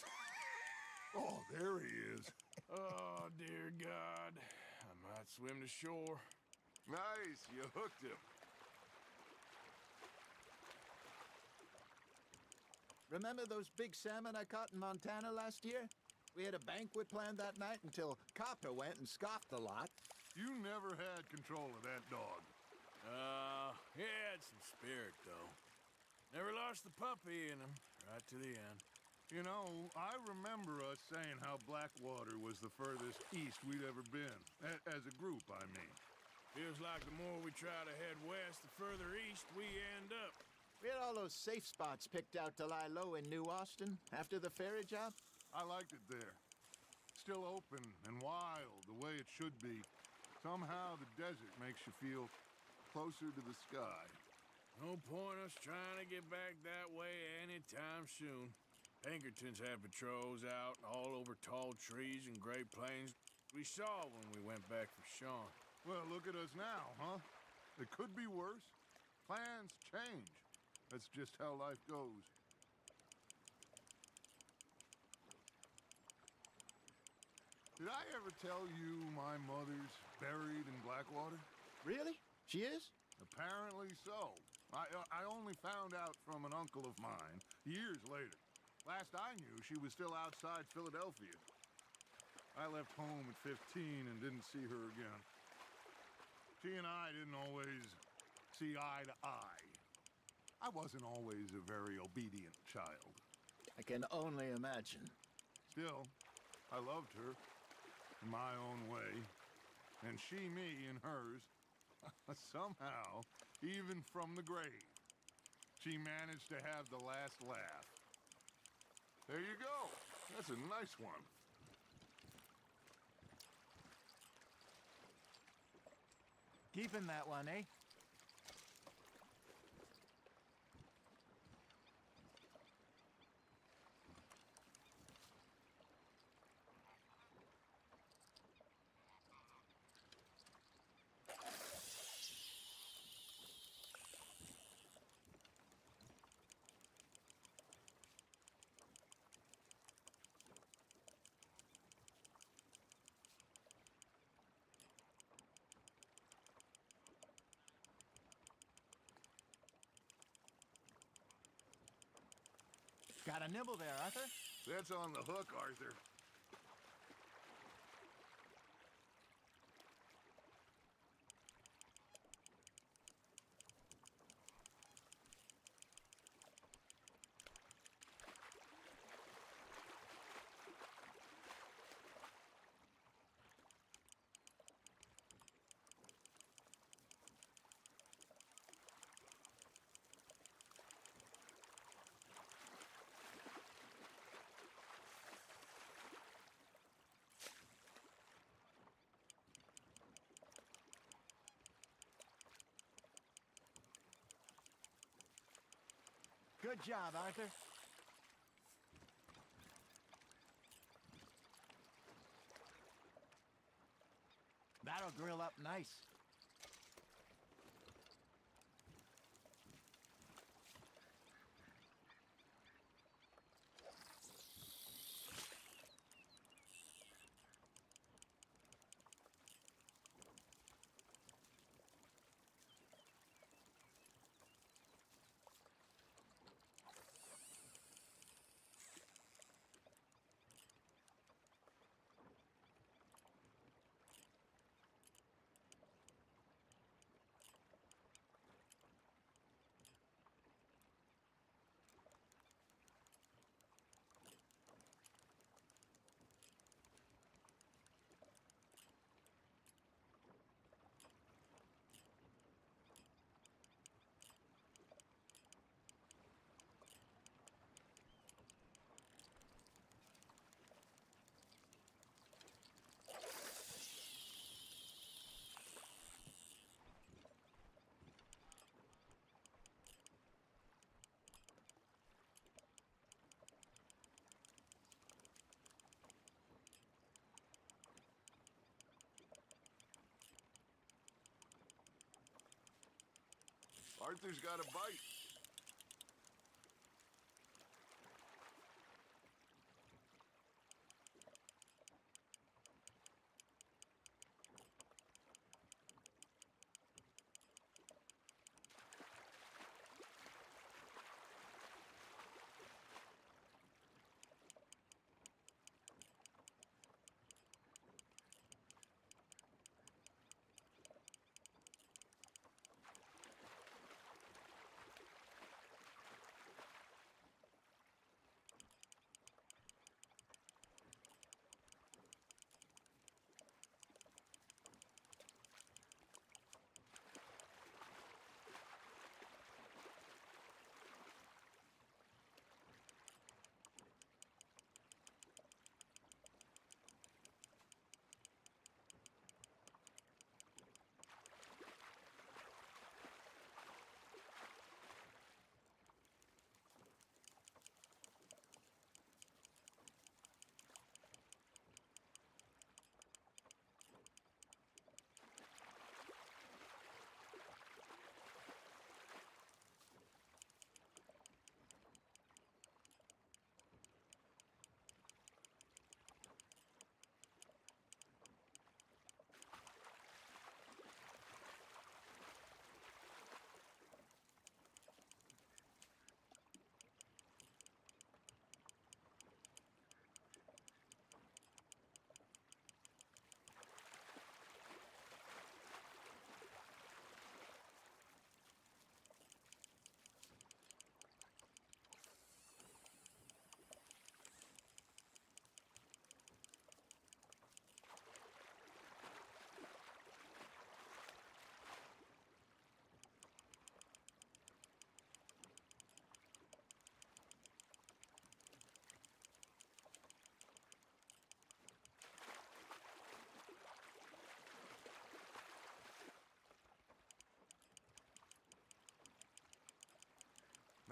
Oh, there he is. Oh, dear God. I might swim to shore. Nice, you hooked him. Remember those big salmon I caught in Montana last year? We had a banquet planned that night until Copper went and scoffed a lot. You never had control of that dog. He had some spirit, though. Never lost the puppy in him, right to the end. You know, I remember us saying how Blackwater was the furthest east we'd ever been. As a group, I mean. Feels like the more we try to head west, the further east we end up. We had all those safe spots picked out to lie low in New Austin after the ferry job. I liked it there. Still open and wild, the way it should be. Somehow the desert makes you feel closer to the sky. No point us trying to get back that way anytime soon. Pinkertons had patrols out all over tall trees and Great Plains. We saw when we went back for Sean. Well, look at us now, huh? It could be worse. Plans change. That's just how life goes. Did I ever tell you my mother's buried in Blackwater? Really? She is? Apparently so. I only found out from an uncle of mine years later. Last I knew, she was still outside Philadelphia. I left home at 15 and didn't see her again. She and I didn't always see eye to eye. I wasn't always a very obedient child. I can only imagine. Still, I loved her in my own way, and she me in hers. Somehow, even from the grave, she managed to have the last laugh. There you go. That's a nice one. Keeping that one, eh? Got a nibble there, Arthur? That's on the hook, Arthur. Good job, Arthur. That'll grill up nice. Arthur's got a bite.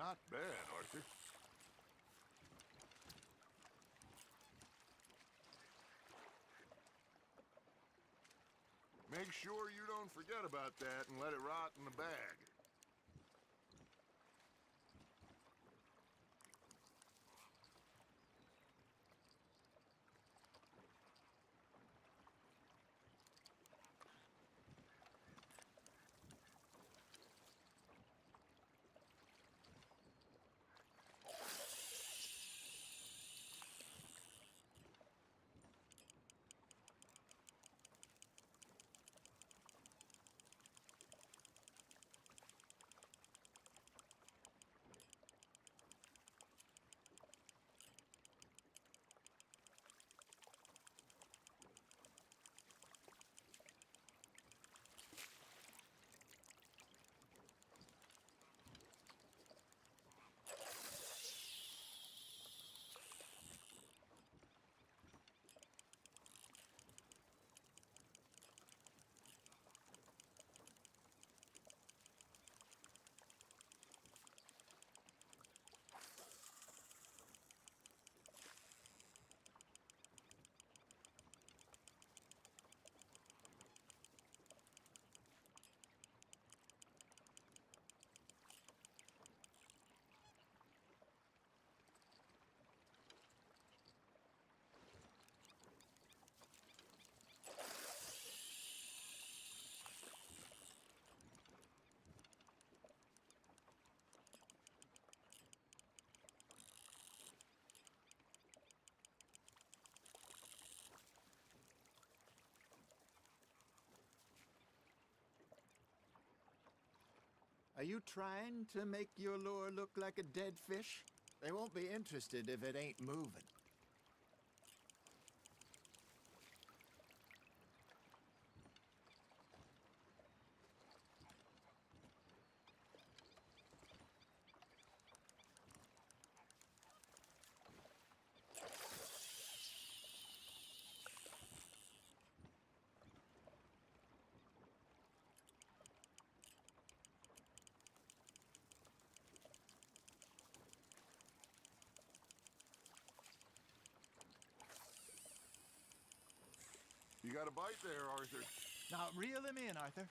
Not bad, Arthur. Make sure you don't forget about that and let it rot in the bag. Are you trying to make your lure look like a dead fish? They won't be interested if it ain't moving. You got a bite there, Arthur. Now reel him in, Arthur.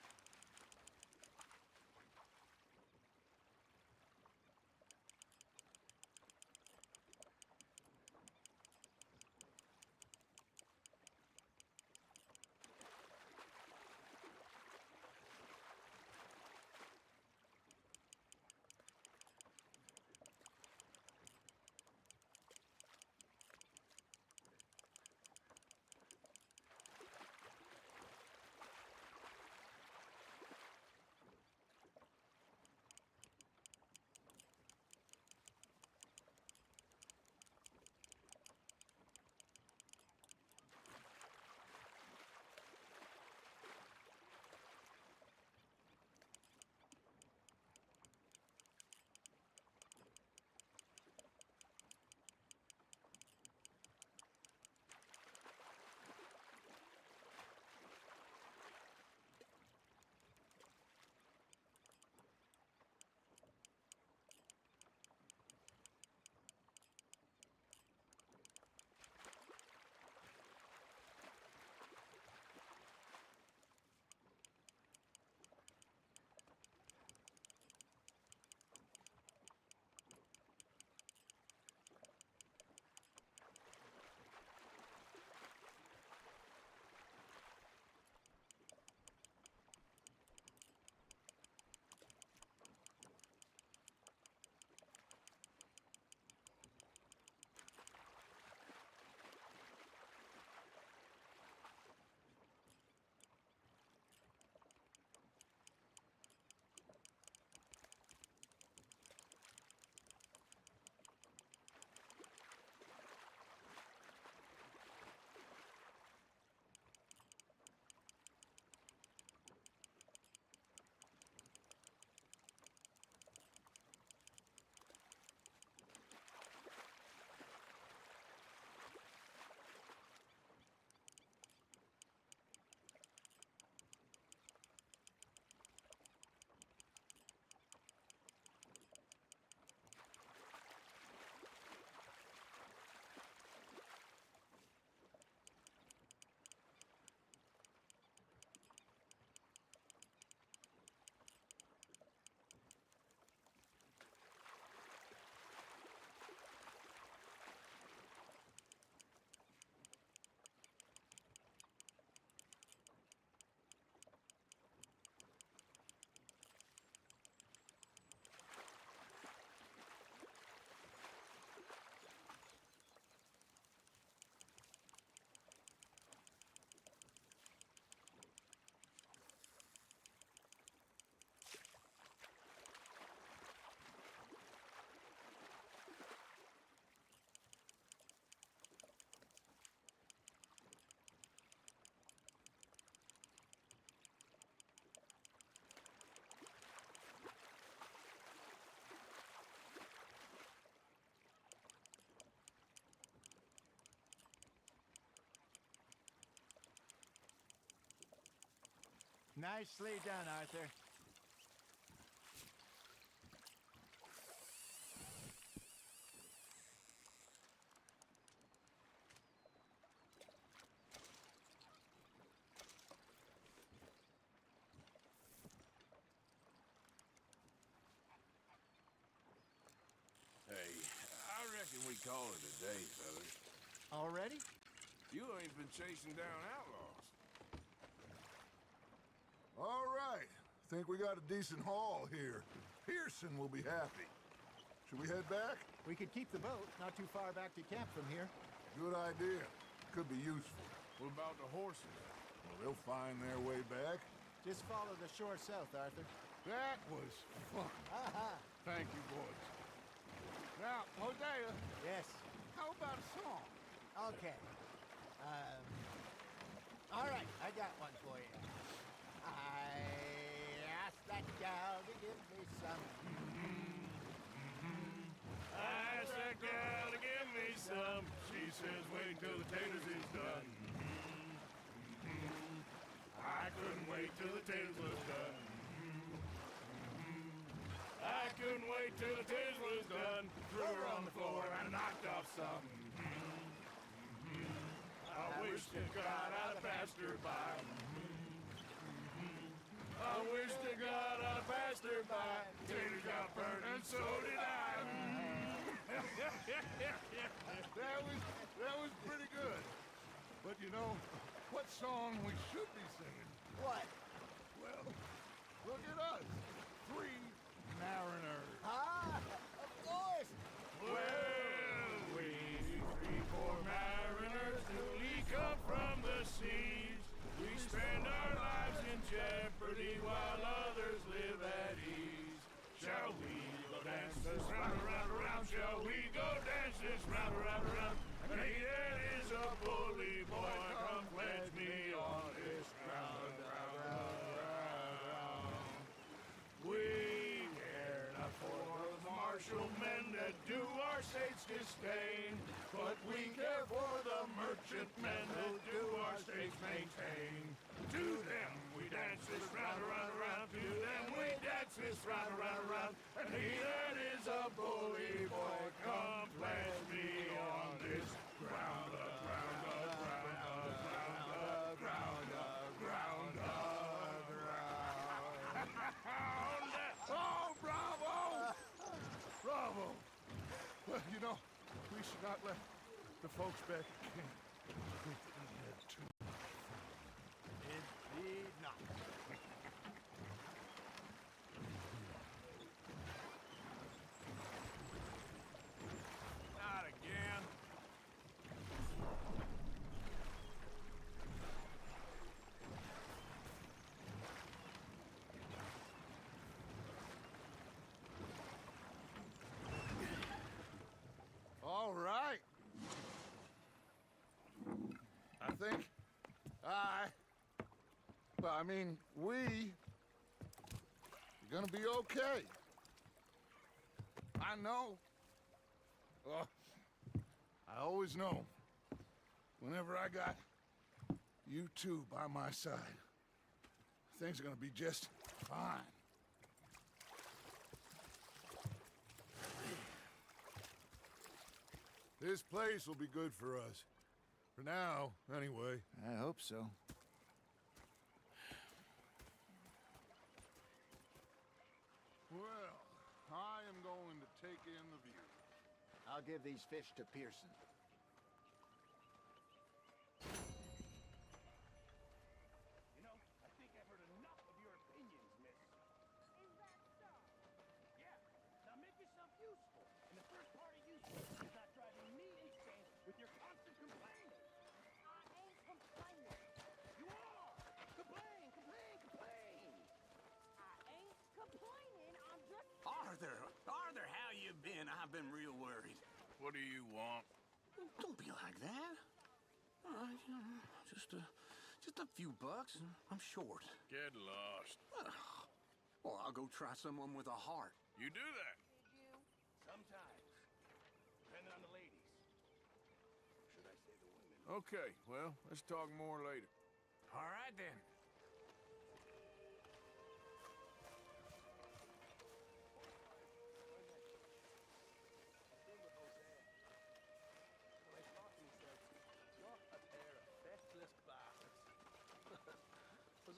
Nicely done, Arthur. Hey, I reckon we call it a day, fellas. Already? You ain't been chasing down outlaws. All right. Think we got a decent haul here. Pearson will be happy. Should we head back? We could keep the boat not too far back to camp from here. Good idea. Could be useful. What about the horses? Well, they'll find their way back. Just follow the shore south, Arthur. That was fun. Aha! Thank you, boys. Now, Hosea, Yes. how about a song? Okay. All right, I got one for you. I asked that gal to give me some. I asked that gal to give me some. She says wait till the taters is done. I couldn't wait till the taters was done. I couldn't wait till the taters was done. Threw her on the floor and knocked off some. I wish to God I'd passed her by. I wish to God I passed her by. Taters got burned and so did I. That was pretty good. But you know, what song we should be singing? What? Well, look at us. 3 mariners. Ah, of course. Well, we 3 poor mariners newly come from the seas. We spend our lives in jeopardy while others live at ease. Shall we go dance this round, around, around? Shall we go dance this round, around, around? And he that is a bully boy, come pledge me on this ground, round, round, round. We care not for the martial men that do our states disdain, but we care for the merchant men that do our states maintain. To them we dance this round, around, around. To them we dance this round, around, around. And he that is a bully boy, come pledge me on this ground, ground, ground, ground, ground, ground, ground. Oh, bravo! Bravo! Well, you know, we should not let the folks back at camp think that we had too. Indeed not. Not again. All right. I think I mean, we are gonna be okay. I know. I always know. Whenever I got you two by my side, things are gonna be just fine. This place will be good for us. For now, anyway. I hope so. Well, I am going to take in the view. I'll give these fish to Pearson. You know, I think I've heard enough of your opinions, miss. Is that so? Yeah. Now make yourself useful. And the first part of useful is not driving me insane with your constant complaining. I ain't complaining. You are! Complain, complain, complain! I ain't complaining. I'm just... Arthur, how you been? I've been real worried. What do you want? Don't be like that. Just a few bucks. I'm short. Get lost. Well, I'll go try someone with a heart. You do that? Did you? Sometimes. Depending on the ladies. Should I say the women? Okay, well, let's talk more later. All right, then.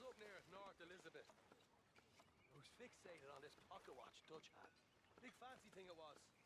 was up near North Elizabeth. I was fixated on this pocket watch Dutch had. Big fancy thing it was.